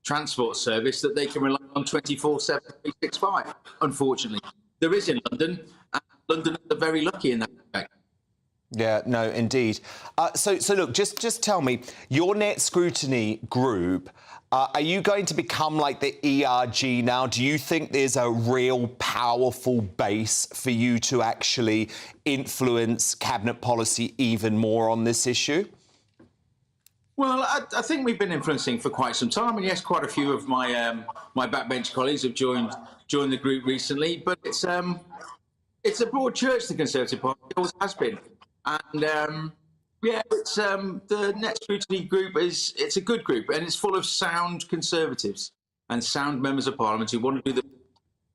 transport service that they can rely on 24/7, 365. Unfortunately, there is in London, and London are very lucky in that respect. Yeah, no, indeed. So look, just tell me, your net scrutiny group, are you going to become like the ERG now? Do you think there's a real powerful base for you to actually influence cabinet policy even more on this issue? Well, I think we've been influencing for quite some time, and yes, quite a few of my my backbench colleagues have joined the group recently. But it's a broad church, the Conservative Party, it always has been, and it's the net scrutiny group it's a good group, and it's full of sound Conservatives and sound members of Parliament who want to do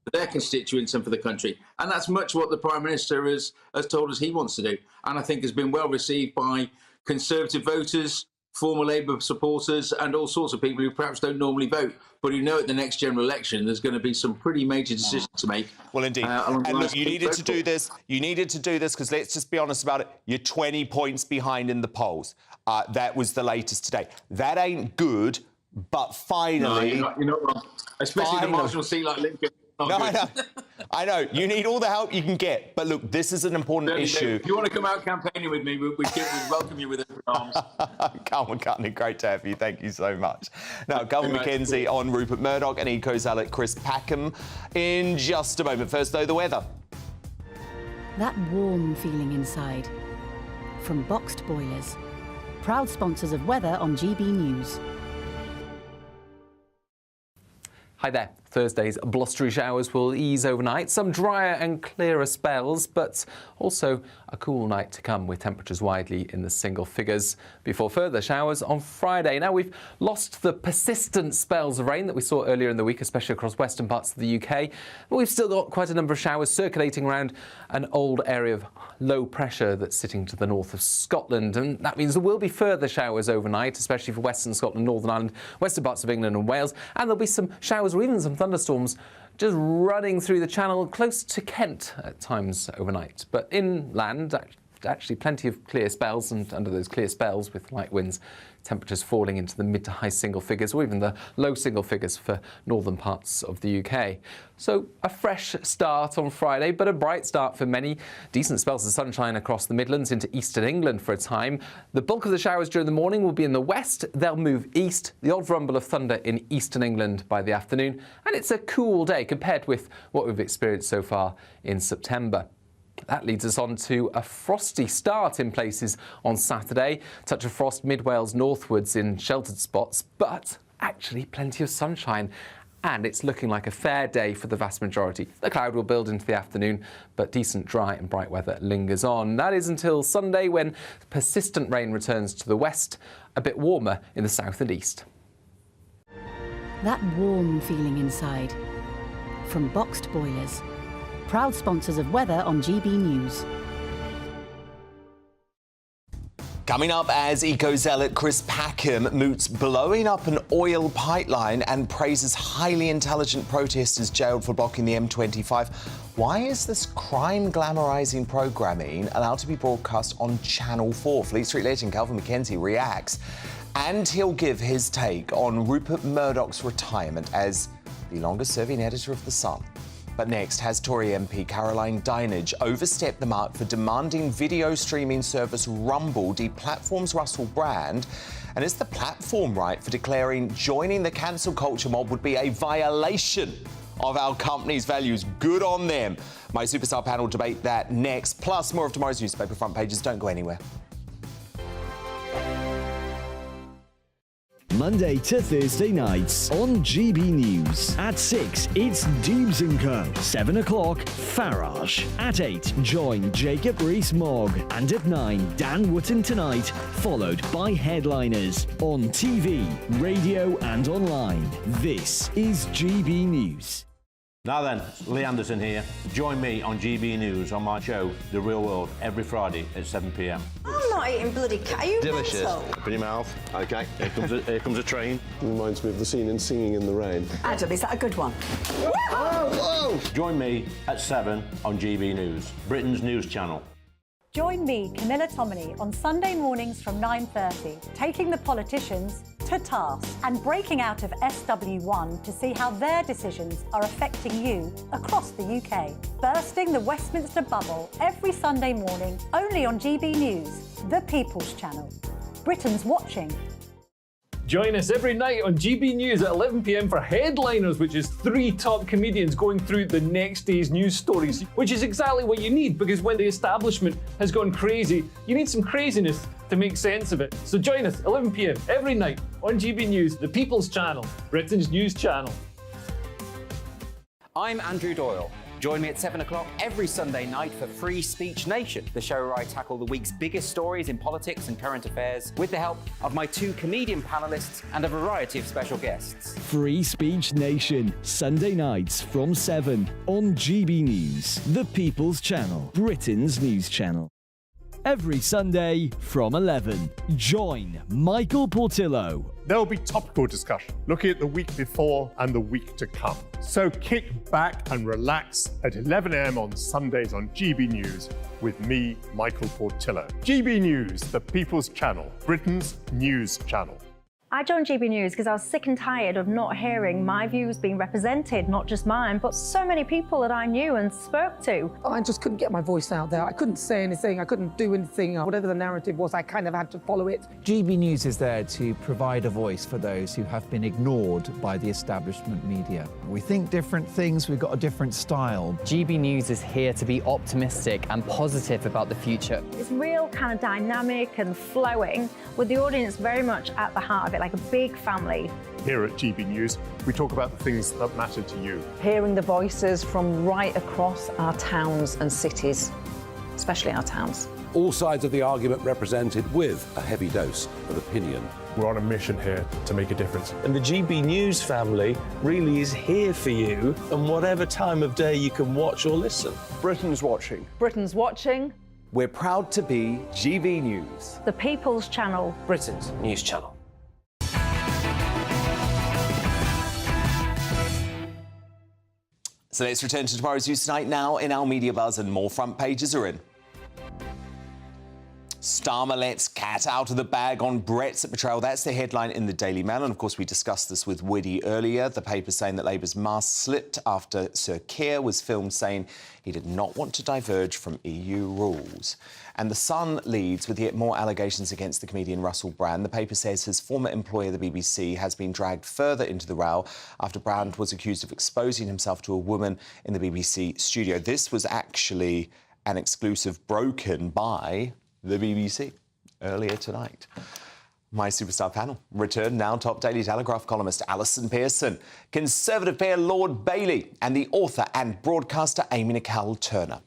for their constituents and for the country, and that's much what the Prime Minister has told us he wants to do, and I think has been well received by Conservative voters, former Labour supporters, and all sorts of people who perhaps don't normally vote, but who know at the next general election there's going to be some pretty major decisions to make. Well, indeed. And look, you needed to do this. You needed to do this because let's just be honest about it. You're 20 points behind in the polls. That was the latest today. That ain't good, but finally... No, you're not wrong. Especially the marginal seat like Lincoln. I know. You need all the help you can get. But look, this is an important issue. If you want to come out campaigning with me, we'd welcome you with open arms. Carl McCartney, great to have you. Thank you so much. Now, Gavin McKenzie on Rupert Murdoch and eco-zealot Chris Packham in just a moment. First, though, the weather. That warm feeling inside. From Boxed Boilers. Proud sponsors of weather on GB News. Hi there. Thursday's blustery showers will ease overnight, some drier and clearer spells, but also a cool night to come with temperatures widely in the single figures before further showers on Friday. Now, we've lost the persistent spells of rain that we saw earlier in the week, especially across western parts of the UK, but we've still got quite a number of showers circulating around an old area of low pressure that's sitting to the north of Scotland, and that means there will be further showers overnight, especially for western Scotland, Northern Ireland, western parts of England and Wales, and there'll be some showers or even some thunderstorms just running through the channel close to Kent at times overnight. But inland, actually plenty of clear spells, and under those clear spells with light winds, temperatures falling into the mid to high single figures or even the low single figures for northern parts of the UK. So a fresh start on Friday, but a bright start for many. Decent spells of sunshine across the Midlands into eastern England for a time. The bulk of the showers during the morning will be in the west. They'll move east. The odd rumble of thunder in eastern England by the afternoon. And it's a cool day compared with what we've experienced so far in September. That leads us on to a frosty start in places on Saturday. Touch of frost mid-Wales northwards in sheltered spots, but actually plenty of sunshine. And it's looking like a fair day for the vast majority. The cloud will build into the afternoon, but decent dry and bright weather lingers on. That is until Sunday, when persistent rain returns to the west, a bit warmer in the south and east. That warm feeling inside. From Boxed Boilers. Proud sponsors of weather on GB News. Coming up, as eco-zealot Chris Packham moots blowing up an oil pipeline and praises highly intelligent protesters jailed for blocking the M25. Why is this crime glamorising programming allowed to be broadcast on Channel 4? Fleet Street legend Calvin McKenzie reacts, and he'll give his take on Rupert Murdoch's retirement as the longest-serving editor of The Sun. But next, has Tory MP Caroline Dinenage overstepped the mark for demanding video streaming service Rumble deplatforms Russell Brand? And is the platform right for declaring joining the cancel culture mob would be a violation of our company's values? Good on them. My superstar panel debate that next, plus more of tomorrow's newspaper front pages. Don't go anywhere. Monday to Thursday nights on GB News. At 6, it's Dubes & Co. 7 o'clock, Farage. At 8, join Jacob Rees-Mogg. And at 9, Dan Wootton Tonight, followed by Headliners. On TV, radio and online. This is GB News. Now then, Lee Anderson here. Join me on GB News on my show, The Real World, every Friday at 7 p.m. I'm not eating bloody cat. Are you Delicious. mental? Open your mouth. OK, here comes a train. Reminds me of the scene in Singing in the Rain. Adam, is that a good one? Whoa! Join me at 7 on GB News, Britain's news channel. Join me, Camilla Tominey, on Sunday mornings from 9:30, taking the politicians to task and breaking out of SW1 to see how their decisions are affecting you across the UK. Bursting the Westminster bubble every Sunday morning, only on GB News, the People's Channel. Britain's watching. Join us every night on GB News at 11 p.m. for Headliners, which is 3 top comedians going through the next day's news stories, which is exactly what you need, because when the establishment has gone crazy, you need some craziness to make sense of it. So join us 11 p.m. every night on GB News, the People's Channel, Britain's news channel. I'm Andrew Doyle. Join me at 7 o'clock every Sunday night for Free Speech Nation, the show where I tackle the week's biggest stories in politics and current affairs with the help of my 2 comedian panellists and a variety of special guests. Free Speech Nation, Sunday nights from 7 on GB News, the People's Channel, Britain's news channel. Every Sunday from 11, join Michael Portillo. There'll be topical discussion, looking at the week before and the week to come. So kick back and relax at 11 a.m. on Sundays on GB News with me, Michael Portillo. GB News, the People's Channel, Britain's news channel. I joined GB News because I was sick and tired of not hearing my views being represented, not just mine, but so many people that I knew and spoke to. I just couldn't get my voice out there. I couldn't say anything. I couldn't do anything. Whatever the narrative was, I kind of had to follow it. GB News is there to provide a voice for those who have been ignored by the establishment media. We think different things, we've got a different style. GB News is here to be optimistic and positive about the future. It's real kind of dynamic and flowing, with the audience very much at the heart of it, like a big family. Here at GB News, we talk about the things that matter to you. Hearing the voices from right across our towns and cities, especially our towns. All sides of the argument represented with a heavy dose of opinion. We're on a mission here to make a difference. And the GB News family really is here for you, and whatever time of day you can watch or listen. Britain's watching. Britain's watching. We're proud to be GB News, the People's Channel, Britain's news channel. So let's return to tomorrow's news tonight now in our media buzz, and more front pages are in. Starmer lets cat out of the bag on Brexit betrayal. That's the headline in the Daily Mail. And of course, we discussed this with Woody earlier. The paper saying that Labour's mask slipped after Sir Keir was filmed saying he did not want to diverge from EU rules. And The Sun leads with yet more allegations against the comedian Russell Brand. The paper says his former employer, the BBC, has been dragged further into the row after Brand was accused of exposing himself to a woman in the BBC studio. This was actually an exclusive broken by the BBC earlier tonight. My superstar panel return now. Top Daily Telegraph columnist Alison Pearson, Conservative peer Lord Bailey, and the author and broadcaster Amy Nicole Turner.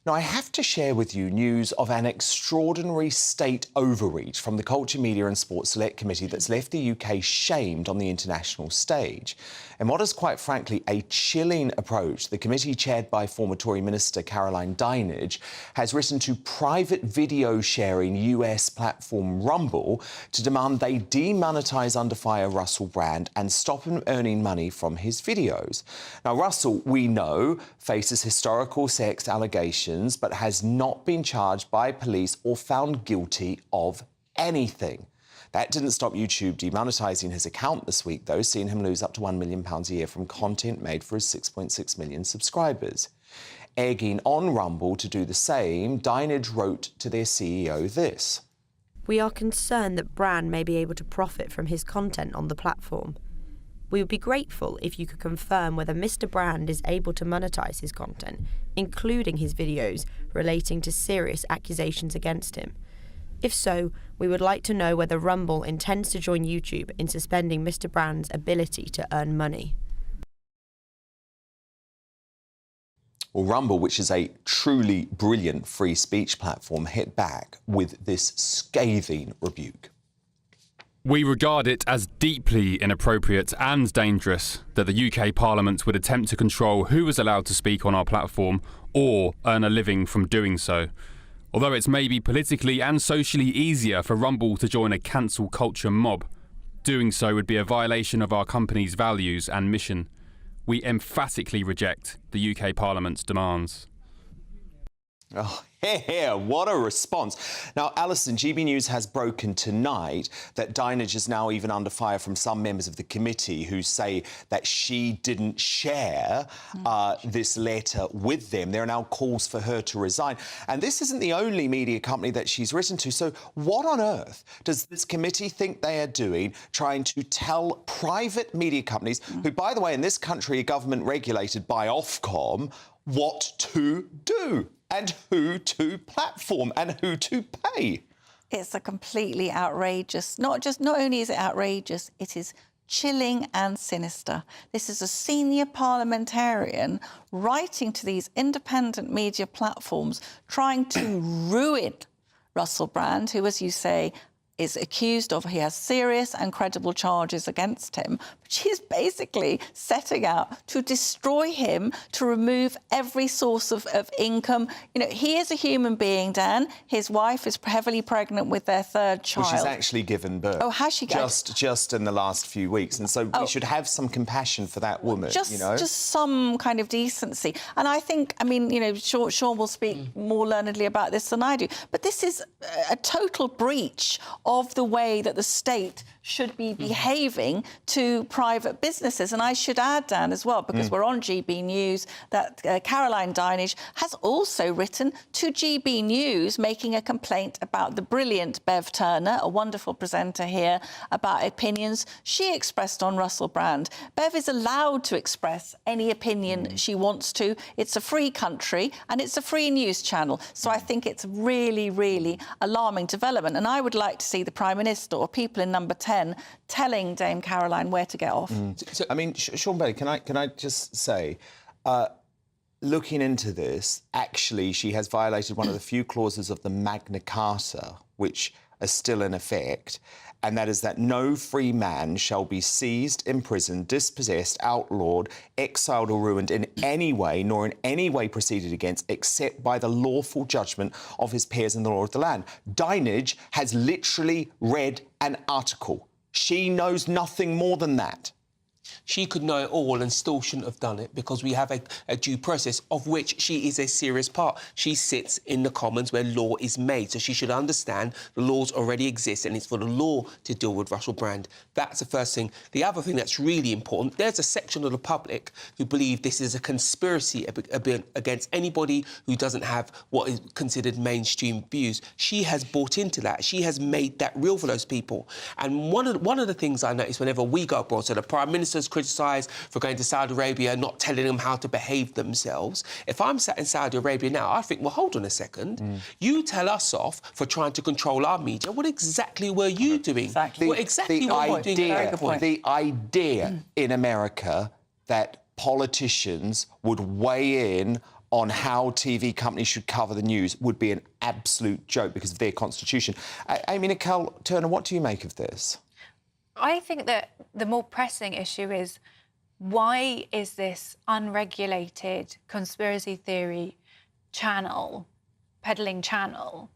Now, I have to share with you news of an extraordinary state overreach from the Culture, Media and Sports Select Committee that's left the UK shamed on the international stage. And what is quite frankly a chilling approach, the committee chaired by former Tory Minister Caroline Dinenage has written to private video sharing US platform Rumble to demand they demonetise under fire Russell Brand and stop him earning money from his videos. Now, Russell, we know, faces historical sex allegations but has not been charged by police or found guilty of anything. That didn't stop YouTube demonetising his account this week, though, seeing him lose up to £1 million a year from content made for his 6.6 million subscribers. Egging on Rumble to do the same, Dinage wrote to their CEO this. We are concerned that Brand may be able to profit from his content on the platform. We would be grateful if you could confirm whether Mr. Brand is able to monetize his content, including his videos relating to serious accusations against him. If so, we would like to know whether Rumble intends to join YouTube in suspending Mr. Brand's ability to earn money. Well, Rumble, which is a truly brilliant free speech platform, hit back with this scathing rebuke. We regard it as deeply inappropriate and dangerous that the UK Parliament would attempt to control who is allowed to speak on our platform or earn a living from doing so. Although it's maybe politically and socially easier for Rumble to join a cancel culture mob, doing so would be a violation of our company's values and mission. We emphatically reject the UK Parliament's demands. Oh, what a response. Now, Alison, GB News has broken tonight that Dinage is now even under fire from some members of the committee who say that she didn't share this letter with them. There are now calls for her to resign. And this isn't the only media company that she's written to. So what on earth does this committee think they are doing, trying to tell private media companies, who, by the way, in this country are government regulated by Ofcom, what to do? And who to platform and who to pay. It's a completely outrageous, not only is it outrageous, it is chilling and sinister. This is a senior parliamentarian writing to these independent media platforms, trying to ruin Russell Brand, who, as you say, is accused of, he has serious and credible charges against him. But she's basically setting out to destroy him, to remove every source of income. You know, he is a human being, Dan. His wife is heavily pregnant with their third child. Well, she's actually given birth. Oh, has she? Just in the last few weeks. And so we should have some compassion for that woman, you know? Just some kind of decency. And I think, I mean, you know, Sean will speak more learnedly about this than I do, but this is a total breach of the way that the state should be behaving to private businesses. And I should add, Dan, as well, because we're on GB News, that Caroline Dinage has also written to GB News making a complaint about the brilliant Bev Turner, a wonderful presenter here, about opinions she expressed on Russell Brand. Bev is allowed to express any opinion she wants to. It's a free country and it's a free news channel. So I think it's really, really alarming development. And I would like to see the Prime Minister or people in Number 10 telling Dame Caroline where to get off. So, I mean, Sean Bailey, can I just say, looking into this, actually, she has violated one of the few clauses of the Magna Carta, which are still in effect, and that is that no free man shall be seized, imprisoned, dispossessed, outlawed, exiled or ruined in any way, nor in any way proceeded against, except by the lawful judgment of his peers in the law of the land. Dinage has literally read an article. She knows nothing more than that. She could know it all and still shouldn't have done it because we have a due process of which she is a serious part. She sits in the Commons where law is made, so she should understand the laws already exist and it's for the law to deal with Russell Brand. That's the first thing. The other thing that's really important, there's a section of the public who believe this is a conspiracy against anybody who doesn't have what is considered mainstream views. She has bought into that. She has made that real for those people. And one of the things I notice whenever we go abroad, so the Prime Minister's criticised for going to Saudi Arabia, not telling them how to behave themselves. If I'm sat in Saudi Arabia now, I think, well, hold on a second. You tell us off for trying to control our media. What exactly were you doing? Exactly. The idea in America that politicians would weigh in on how TV companies should cover the news would be an absolute joke because of their constitution. Amy Nicole Turner, what do you make of this? I think that the more pressing issue is why is this unregulated conspiracy theory channel, peddling channel,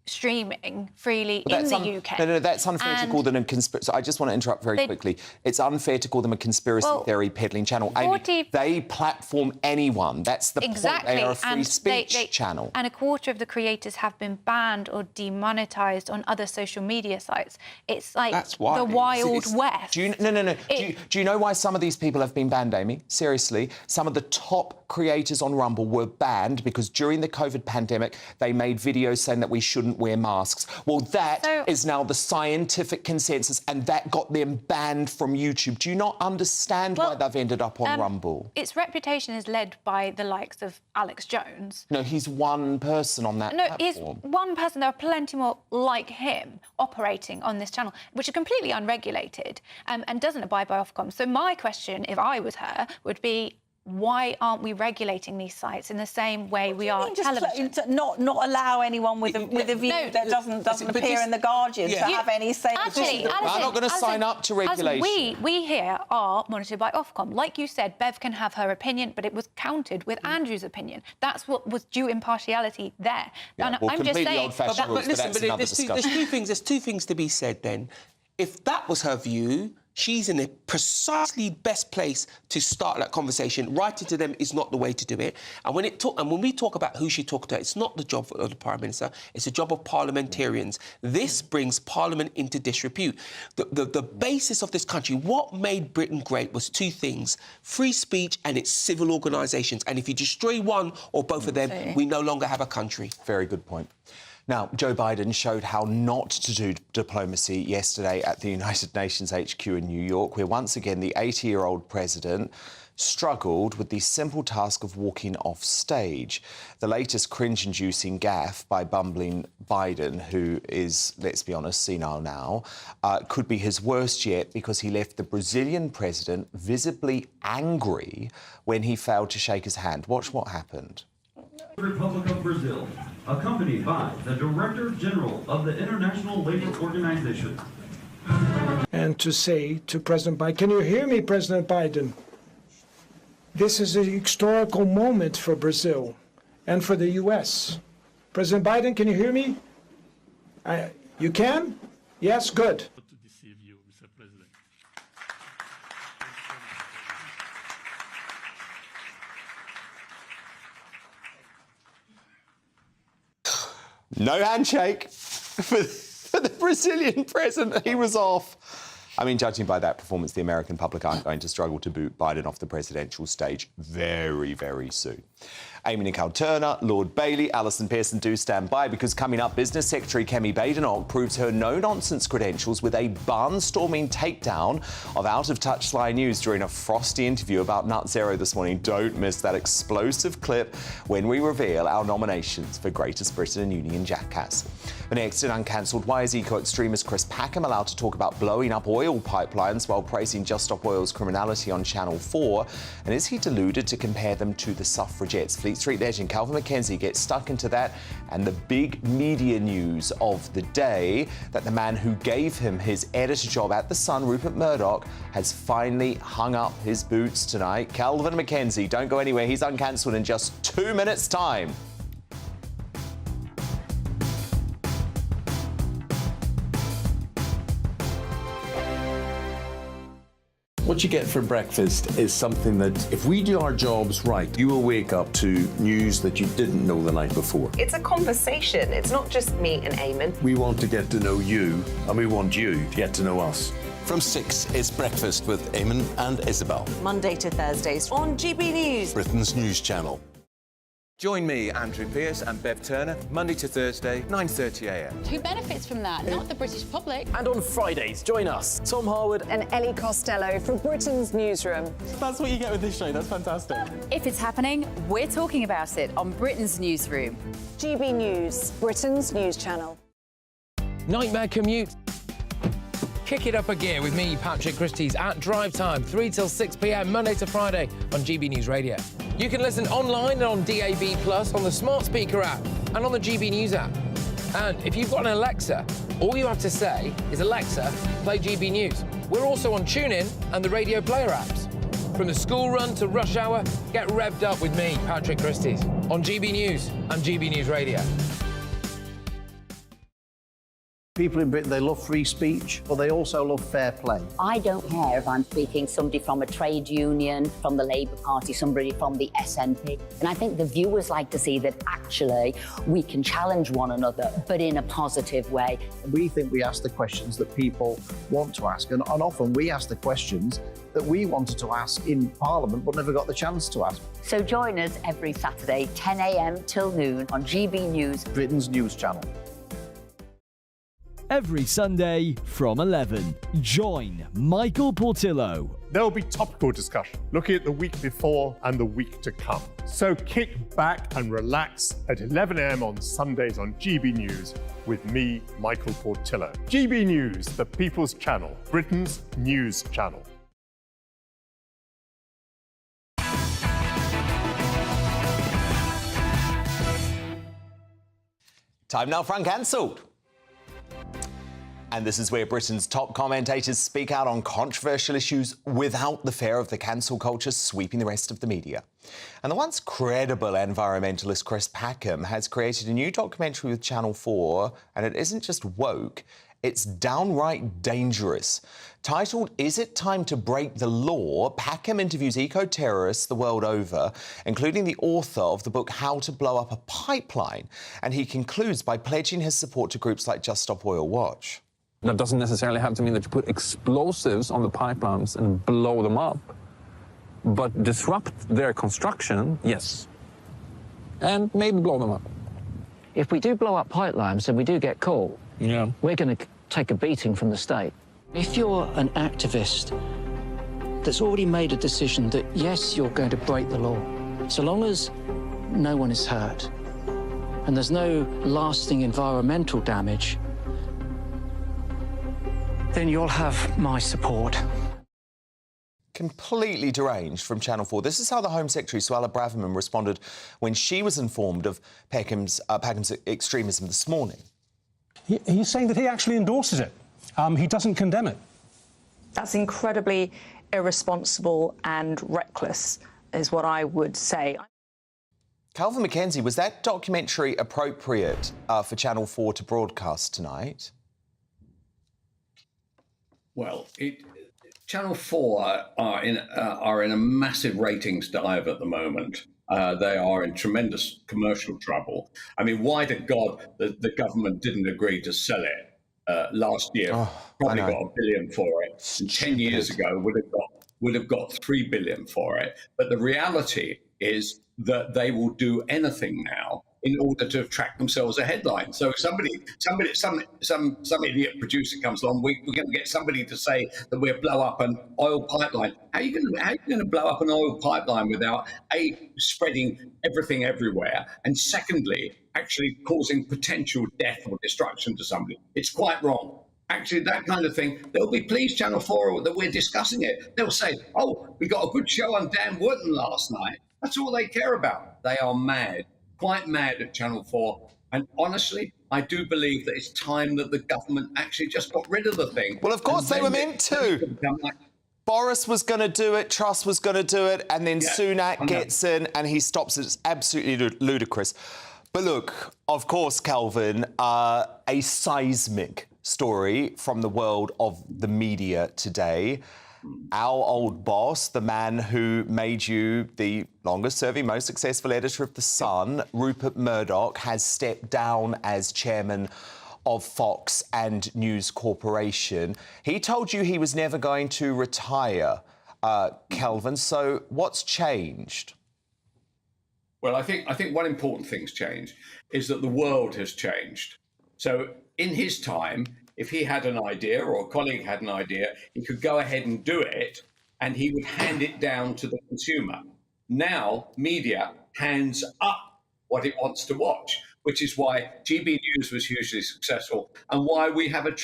streaming freely Well, in the UK. No, that's unfair to call them a conspiracy. So I just want to interrupt very quickly. It's unfair to call them a conspiracy theory peddling channel. Amy, they platform anyone. That's the point. They are a free speech channel. And a quarter of the creators have been banned or demonetized on other social media sites. It's like the Wild West. Do you know why some of these people have been banned, Amy? Seriously, some of the top creators on Rumble were banned because during the COVID pandemic, they made videos saying that we shouldn't wear masks. Well, that is now the scientific consensus, and that got them banned from YouTube. Do you not understand why they've ended up on Rumble? Its reputation is led by the likes of Alex Jones. No, he's one person on that platform. He's one person. There are plenty more like him operating on this channel, which are completely unregulated and doesn't abide by Ofcom. So my question, if I was her, would be, why aren't we regulating these sites in the same way we are television? Not allow anyone with a view that doesn't appear in the Guardian to have any say. Actually, I'm not going to sign up to regulation. We here are monitored by Ofcom. Like you said, Bev can have her opinion, but it was countered with Andrew's opinion. That's what was due impartiality there. Yeah, and I'm just saying. But listen, there's two things to be said then. If that was her view, she's in the precisely best place to start that conversation. Writing to them is not the way to do it. And when we talk about who she talked to, it's not the job of the Prime Minister, it's the job of parliamentarians. This brings Parliament into disrepute. The basis of this country, what made Britain great was two things: free speech and its civil organisations. And if you destroy one or both of them, we no longer have a country. Very good point. Now, Joe Biden showed how not to do diplomacy yesterday at the United Nations HQ in New York, where once again the 80-year-old president struggled with the simple task of walking off stage. The latest cringe-inducing gaffe by bumbling Biden, who is, let's be honest, senile now, could be his worst yet because he left the Brazilian president visibly angry when he failed to shake his hand. Watch what happened. Republic of Brazil, accompanied by the Director General of the International Labour Organization. And to say to President Biden, can you hear me, President Biden? This is a historical moment for Brazil and for the U.S. President Biden, can you hear me? You can? Yes, good. No handshake for the Brazilian president. He was off. I mean, judging by that performance, the American public aren't going to struggle to boot Biden off the presidential stage very, very soon. Amy Nicole-Turner, Lord Bailey, Alison Pearson do stand by, because coming up, Business Secretary Kemi Badenoch proves her no-nonsense credentials with a barnstorming takedown of out-of-touch Sly News during a frosty interview about Nut Zero this morning. Don't miss that explosive clip when we reveal our nominations for Greatest Britain and Union Jackass. But next, in Uncancelled, why is eco-extremist Chris Packham allowed to talk about blowing up oil pipelines while praising Just Stop Oil's criminality on Channel 4? And is he deluded to compare them to the suffragettes? Fleet Street legend Calvin McKenzie gets stuck into that, and the big media news of the day, that the man who gave him his editor job at The Sun, Rupert Murdoch, has finally hung up his boots tonight. Calvin McKenzie, don't go anywhere. He's Uncancelled in just 2 minutes' time. What you get for breakfast is something that, if we do our jobs right, you will wake up to news that you didn't know the night before. It's a conversation. It's not just me and Eamon. We want to get to know you, and we want you to get to know us. From 6, it's Breakfast with Eamon and Isabel. Monday to Thursdays on GB News, Britain's news channel. Join me, Andrew Pearce and Bev Turner, Monday to Thursday, 9:30 a.m. Who benefits from that? Not the British public. And on Fridays, join us, Tom Harwood and Ellie Costello from Britain's Newsroom. That's what you get with this show. That's fantastic. If it's happening, we're talking about it on Britain's Newsroom. GB News, Britain's news channel. Nightmare commute. Kick it up a gear with me, Patrick Christie's, at Drive Time, 3 till 6 p.m, Monday to Friday on GB News Radio. You can listen online and on DAB+, on the smart speaker app and on the GB News app. And if you've got an Alexa, all you have to say is, Alexa, play GB News. We're also on TuneIn and the Radio Player apps. From the school run to rush hour, get revved up with me, Patrick Christie's, on GB News and GB News Radio. People in Britain, they love free speech, but they also love fair play. I don't care if I'm speaking somebody from a trade union, from the Labour Party, somebody from the SNP. And I think the viewers like to see that actually we can challenge one another, but in a positive way. We think we ask the questions that people want to ask, and often we ask the questions that we wanted to ask in Parliament but never got the chance to ask. So join us every Saturday, 10 a.m. till noon on GB News, Britain's news channel. Every Sunday from 11, join Michael Portillo. There will be topical discussion, looking at the week before and the week to come. So kick back and relax at 11 a.m. on Sundays on GB News with me, Michael Portillo. GB News, the People's Channel, Britain's news channel. Time now for Uncancelled. And this is where Britain's top commentators speak out on controversial issues without the fear of the cancel culture sweeping the rest of the media. And the once credible environmentalist Chris Packham has created a new documentary with Channel 4, and it isn't just woke, it's downright dangerous. Titled, Is It Time to Break the Law?, Packham interviews eco-terrorists the world over, including the author of the book How to Blow Up a Pipeline. And he concludes by pledging his support to groups like Just Stop Oil Watch. That doesn't necessarily have to mean that you put explosives on the pipelines and blow them up, but disrupt their construction, yes, and maybe blow them up. If we do blow up pipelines and we do get caught, we're going to take a beating from the state. If you're an activist that's already made a decision that, yes, you're going to break the law, so long as no one is hurt and there's no lasting environmental damage, then you'll have my support. Completely deranged from Channel 4. This is how the Home Secretary, Suella Braverman, responded when she was informed of Packham's extremism this morning. He's saying that he actually endorses it. He doesn't condemn it. That's incredibly irresponsible and reckless, is what I would say. Calvin McKenzie, was that documentary appropriate for Channel 4 to broadcast tonight? Well, Channel 4 are in a massive ratings dive at the moment. They are in tremendous commercial trouble. I mean, why to God the government didn't agree to sell it last year? Probably got $1 billion for it. And 10 years ago would have got $3 billion for it. But the reality is that they will do anything now in order to attract themselves a headline. So some idiot producer comes along, we're going to get somebody to say that we'll blow up an oil pipeline. How are you going to blow up an oil pipeline without A, spreading everything everywhere, and secondly, actually causing potential death or destruction to somebody? It's quite wrong. Actually, that kind of thing, they'll be pleased, Channel 4, that we're discussing it. They'll say, oh, we got a good show on Dan Wootton last night. That's all they care about. They are mad. Quite mad at Channel 4. And honestly, I do believe that it's time that the government actually just got rid of the thing. Well, of course they were meant to. Boris was going to do it, Truss was going to do it, and then Sunak gets in and he stops it. It's absolutely ludicrous. But look, of course, Calvin, a seismic story from the world of the media today. Our old boss, the man who made you the longest-serving, most successful editor of The Sun, Rupert Murdoch, has stepped down as chairman of Fox and News Corporation. He told you he was never going to retire, Kelvin. So what's changed? Well, I think one important thing's changed is that the world has changed. So in his time, if he had an idea or a colleague had an idea, he could go ahead and do it, and he would hand it down to the consumer. Now, media hands up what it wants to watch, which is why GB News was hugely successful and why we have a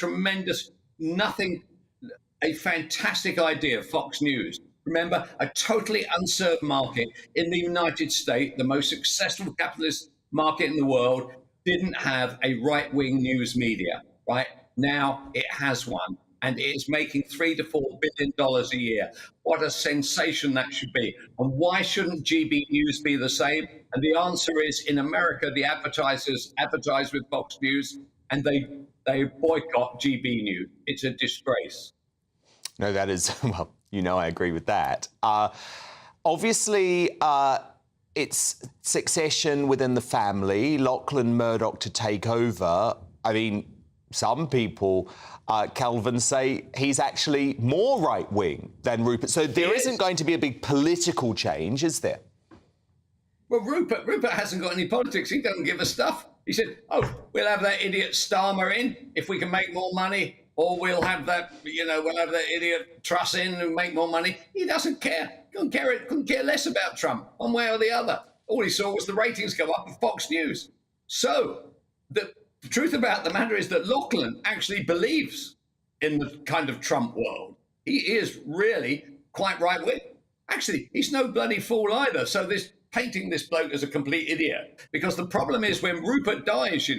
fantastic idea, Fox News. Remember, a totally unserved market in the United States, the most successful capitalist market in the world, didn't have a right-wing news media, right? Now it has one, and it is making $3 to $4 billion a year. What a sensation that should be. And why shouldn't GB News be the same? And the answer is, in America, the advertisers advertise with Fox News. and they boycott GB News. It's a disgrace. No, that is, well, you know I agree with that. Obviously, it's succession within the family, Lachlan Murdoch to take over. I mean, some people, Kelvin, say he's actually more right-wing than Rupert. So there isn't going to be a big political change, is there? Well, Rupert hasn't got any politics. He doesn't give a stuff. He said, oh, we'll have that idiot Starmer in if we can make more money, or we'll have that, we'll have that idiot Truss in and make more money. He doesn't care. Couldn't care less about Trump, one way or the other. All he saw was the ratings go up of Fox News. So the truth about the matter is that Lachlan actually believes in the kind of Trump world. He is really quite right-wing. Actually, he's no bloody fool either. So this painting this bloke as a complete idiot, because the problem is when Rupert dies,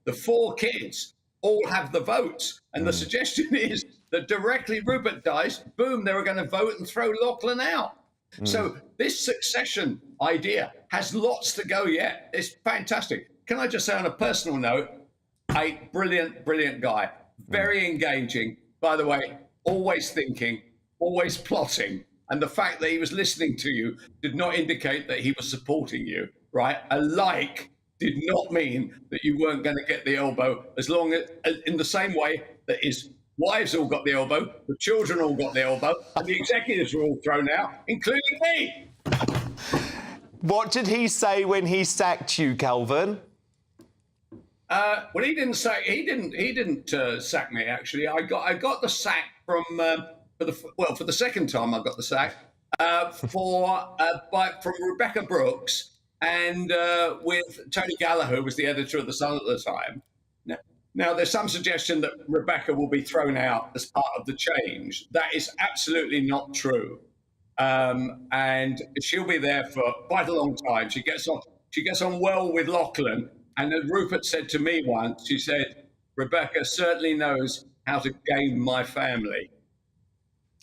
the 4 kids all have the votes. And the suggestion is that directly Rupert dies, boom, they were going to vote and throw Lachlan out. So this succession idea has lots to go yet. It's fantastic. Can I just say on a personal note, a brilliant, brilliant guy, very engaging, by the way, always thinking, always plotting. And the fact that he was listening to you did not indicate that he was supporting you, right? A like did not mean that you weren't going to get the elbow, as long as, in the same way that his wives all got the elbow, the children all got the elbow, and the executives were all thrown out, including me. What did he say when he sacked you, Kelvin? Well, he didn't sack me. Actually, I got the sack from for the second time I got the sack from Rebecca Brooks and with Tony Gallagher, who was the editor of The Sun at the time. Now, there's some suggestion that Rebecca will be thrown out as part of the change. That is absolutely not true. And she'll be there for quite a long time. She gets on well with Lachlan. And as Rupert said to me once, she said, Rebecca certainly knows how to game my family.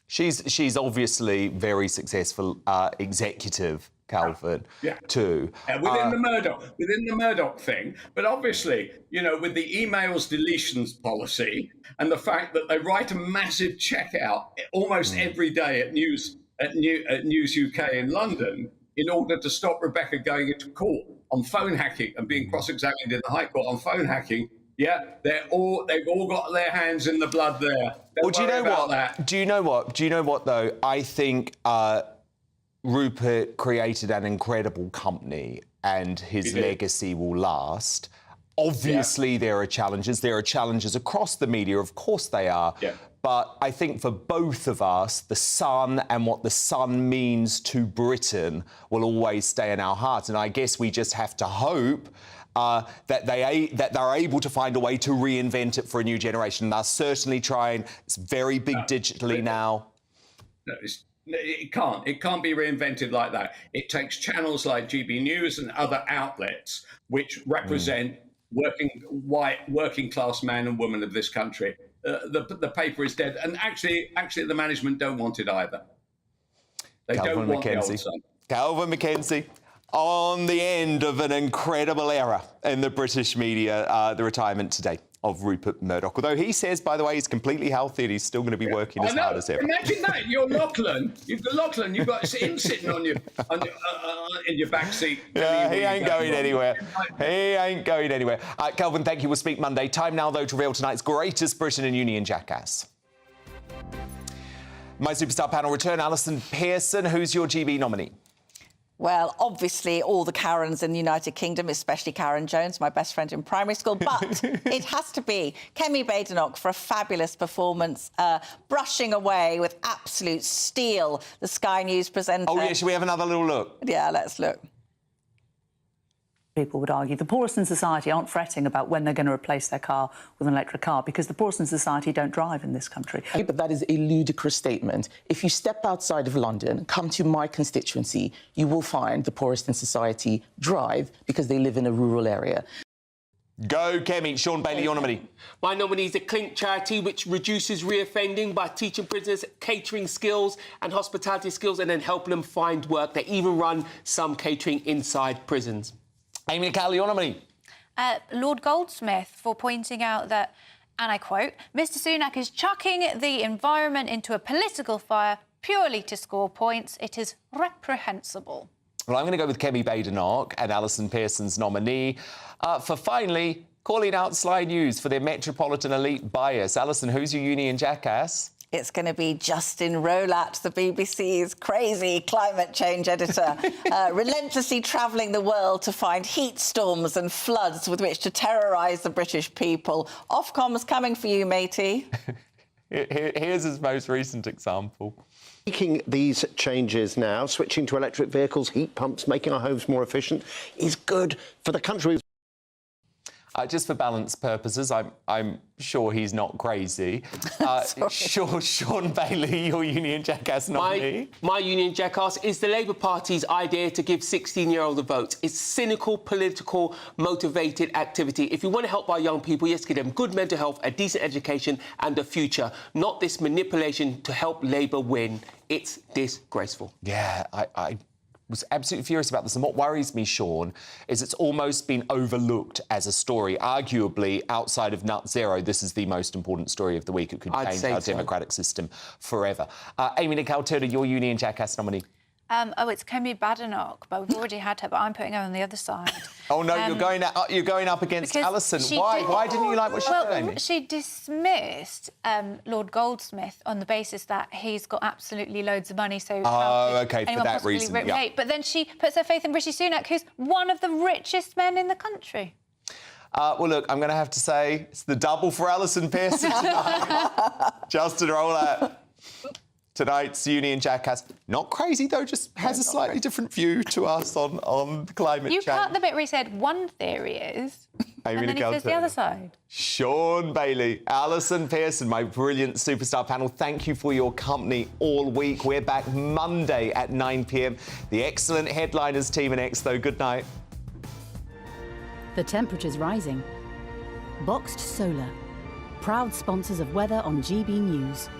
She's obviously very successful executive, Kelvin, too. Within the Murdoch thing, but obviously, with the emails deletions policy and the fact that they write a massive check out almost every day at News UK in London in order to stop Rebecca going into court on phone hacking and being cross-examined in the High Court on phone hacking. Yeah, they've all got their hands in the blood there. Well, do you know what? Do you know what, though? I think Rupert created an incredible company and his legacy will last. Obviously, there are challenges. There are challenges across the media. Of course they are. Yeah. But I think for both of us, the Sun and what the Sun means to Britain will always stay in our hearts. And I guess we just have to hope that they're able to find a way to reinvent it for a new generation. They're certainly trying. It's very big digitally now. No, it can't be reinvented like that. It takes channels like GB News and other outlets which represent working class man and woman of this country. The paper is dead, and actually the management don't want it either. They don't want the old Sun. Kelvin Mackenzie, on the end of an incredible era in the British media, the retirement today of Rupert Murdoch. Although he says, by the way, he's completely healthy and he's still going to be working as hard as ever. Imagine that. You're Lachlan. You've got him sitting on your in your back seat. Yeah, he ain't going anywhere. He ain't going anywhere. Kelvin, thank you. We'll speak Monday. Time now, though, to reveal tonight's greatest Britain and Union jackass. My superstar panel return. Alison Pearson, who's your GB nominee? Well, obviously, all the Karens in the United Kingdom, especially Karen Jones, my best friend in primary school. But it has to be Kemi Badenoch for a fabulous performance, brushing away with absolute steel the Sky News presenter. Oh, yeah, should we have another little look? Yeah, let's look. People would argue the poorest in society aren't fretting about when they're going to replace their car with an electric car because the poorest in society don't drive in this country. But that is a ludicrous statement. If you step outside of London, come to my constituency, you will find the poorest in society drive because they live in a rural area. Go, Kemi. Sean Bailey, your nominee. My nominee is the Clink charity, which reduces reoffending by teaching prisoners catering skills and hospitality skills and then helping them find work. They even run some catering inside prisons. Amy Cowley, your nominee. Lord Goldsmith for pointing out that, and I quote, Mr Sunak is chucking the environment into a political fire purely to score points. It is reprehensible. Well, I'm going to go with Kemi Badenoch and Alison Pearson's nominee for finally calling out Sly News for their metropolitan elite bias. Alison, who's your union jackass? It's going to be Justin Rolat, the BBC's crazy climate change editor, relentlessly travelling the world to find heat storms and floods with which to terrorise the British people. Ofcom's coming for you, matey. Here's his most recent example. Making these changes now, switching to electric vehicles, heat pumps, making our homes more efficient, is good for the country. Just for balance purposes, I'm sure he's not crazy. Sean Bailey, your union jackass nominee. My union jackass is the Labour Party's idea to give 16-year-olds a vote. It's cynical, political, motivated activity. If you want to help our young people, yes, give them good mental health, a decent education and a future, not this manipulation to help Labour win. It's disgraceful. Yeah, I was absolutely furious about this, and what worries me, Sean, is it's almost been overlooked as a story. Arguably, outside of Nut Zero, this is the most important story of the week. It could change our democratic system forever. Amy Nicole Turner, your union jackass nominee. It's Kemi Badenoch, but we've already had her, but I'm putting her on the other side. Oh, no, you're going up against Alison. Why didn't you like what she did, Amy? She dismissed Lord Goldsmith on the basis that he's got absolutely loads of money, so OK, for that reason, yeah. But then she puts her faith in Rishi Sunak, who's one of the richest men in the country. Well, look, I'm going to have to say it's the double for Alison Pearson tonight. Justin Rolat. Tonight's union jackass. Not crazy, though, just has a slightly different view to us on climate change. You cut the bit where he said one theory is, and then he says the other side. Sean Bailey, Alison Pearson, my brilliant superstar panel, thank you for your company all week. We're back Monday at 9 p.m. The excellent headliners team in X, though. Good night. The temperature's rising. Boxed Solar, proud sponsors of weather on GB News.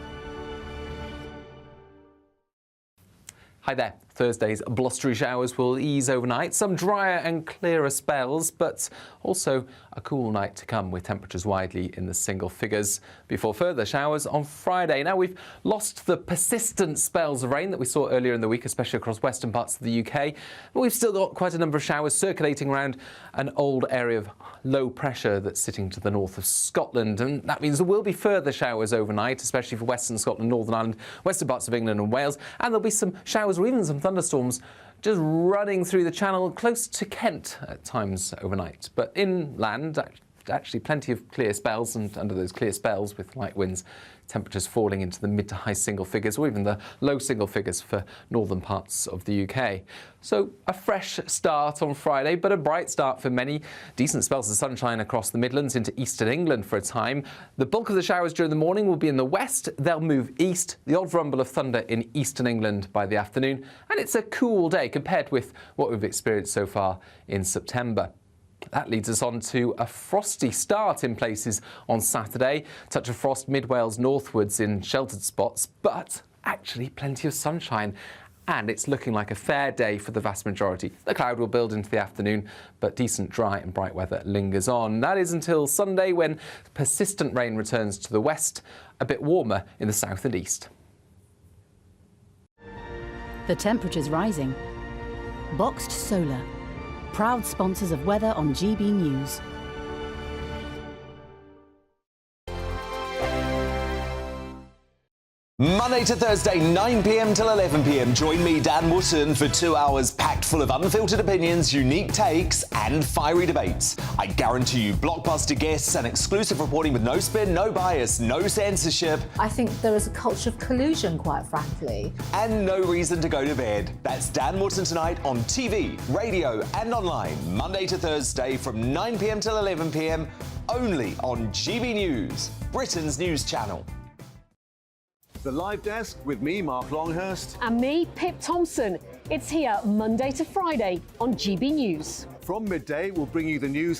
Hi there. Thursday's blustery showers will ease overnight. Some drier and clearer spells, but also a cool night to come with temperatures widely in the single figures before further showers on Friday. Now, we've lost the persistent spells of rain that we saw earlier in the week, especially across western parts of the UK. But we've still got quite a number of showers circulating around an old area of low pressure that's sitting to the north of Scotland. And that means there will be further showers overnight, especially for western Scotland, Northern Ireland, western parts of England and Wales. And there'll be some showers or even some thunderstorms just running through the channel close to Kent at times overnight. But inland, actually plenty of clear spells, and under those clear spells with light winds, temperatures falling into the mid to high single figures or even the low single figures for northern parts of the UK. So a fresh start on Friday, but a bright start for many. Decent spells of sunshine across the Midlands into eastern England for a time. The bulk of the showers during the morning will be in the west. They'll move east. The odd rumble of thunder in eastern England by the afternoon. And it's a cool day compared with what we've experienced so far in September. That leads us on to a frosty start in places on Saturday. Touch of frost mid-Wales northwards in sheltered spots, but actually plenty of sunshine. And it's looking like a fair day for the vast majority. The cloud will build into the afternoon, but decent dry and bright weather lingers on. That is until Sunday, when persistent rain returns to the west, a bit warmer in the south and east. The temperature's rising. Boxed Solar, proud sponsors of weather on GB News. Monday to Thursday, 9 p.m. till 11 p.m. Join me, Dan Wootton, for 2 hours packed full of unfiltered opinions, unique takes and fiery debates. I guarantee you blockbuster guests and exclusive reporting with no spin, no bias, no censorship. I think there is a culture of collusion, quite frankly. And no reason to go to bed. That's Dan Wootton tonight on TV, radio and online. Monday to Thursday from 9 p.m. till 11 p.m. only on GB News, Britain's news channel. The Live Desk with me, Mark Longhurst. And me, Pip Thompson. It's here Monday to Friday on GB News. From midday, we'll bring you the news